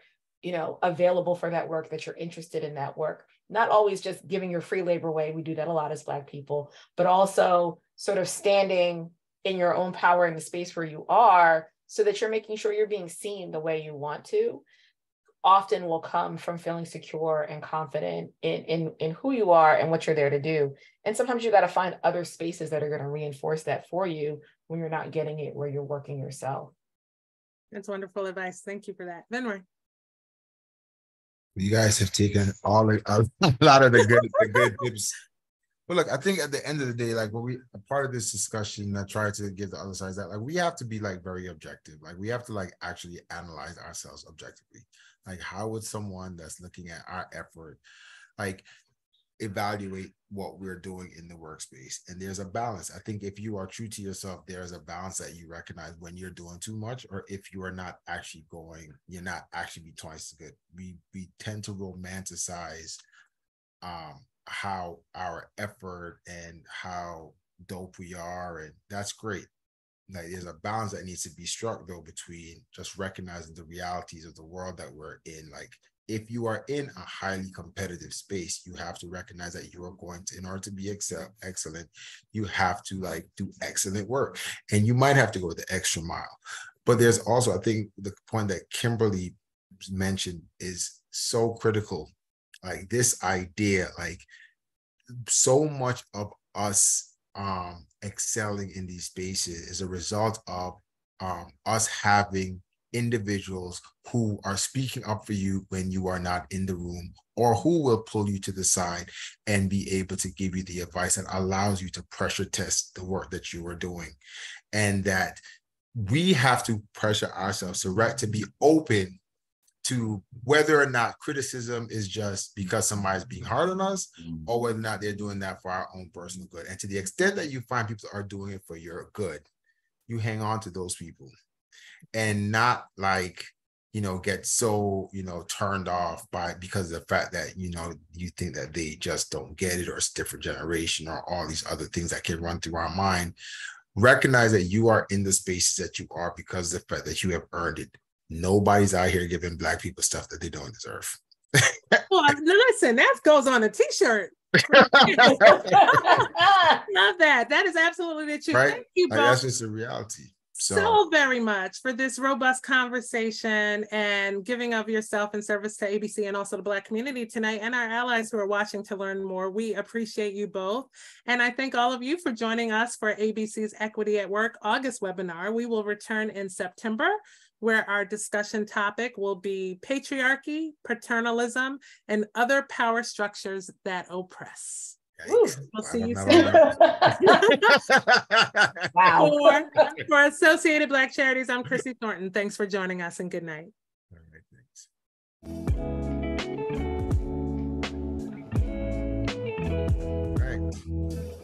available for that work, that you're interested in that work. Not always just giving your free labor away. We do that a lot as Black people, but also sort of standing in your own power in the space where you are so that you're making sure you're being seen the way you want to. often will come from feeling secure and confident in who you are and what you're there to do. And sometimes you got to find other spaces that are going to reinforce that for you when you're not getting it where you're working yourself. That's wonderful advice. Thank you for that. Venroy. You guys have taken a lot of the good tips. But look, I think at the end of the day, like when a part of this discussion, I try to give the other side that like we have to be like very objective. Like we have to like actually analyze ourselves objectively. Like how would someone that's looking at our effort, like evaluate what we're doing in the workspace? And there's a balance. I think if you are true to yourself, there's a balance that you recognize when you're doing too much, or if you are not actually you're not actually be twice as good. We tend to romanticize how our effort and how dope we are, and that's great. Like there's a balance that needs to be struck though between just recognizing the realities of the world that we're in. Like if you are in a highly competitive space, you have to recognize that you are going to, in order to be excellent, you have to like do excellent work, and you might have to go the extra mile. But there's also, I think the point that Kimberly mentioned is so critical. Like this idea, like so much of us excelling in these spaces is a result of us having individuals who are speaking up for you when you are not in the room, or who will pull you to the side and be able to give you the advice that allows you to pressure test the work that you are doing. And that we have to pressure ourselves to be open to whether or not criticism is just because somebody's being hard on us, or whether or not they're doing that for our own personal good. And to the extent that you find people are doing it for your good, you hang on to those people and not like, get so, turned off because of the fact that, you think that they just don't get it, or it's a different generation, or all these other things that can run through our mind. Recognize that you are in the spaces that you are because of the fact that you have earned it. Nobody's out here giving Black people stuff that they don't deserve. Well, listen, that goes on a t-shirt. Love that. That is absolutely the truth. Right? Thank you both. That's just a reality. So very much for this robust conversation and giving of yourself in service to ABC and also the Black community tonight, and our allies who are watching to learn more. We appreciate you both. And I thank all of you for joining us for ABC's Equity at Work August webinar. We will return in September, where our discussion topic will be patriarchy, paternalism, and other power structures that oppress. We'll see you soon. Wow. For Associated Black Charities, I'm Chrissy Thornton. Thanks for joining us, and good night. All right, thanks. All right.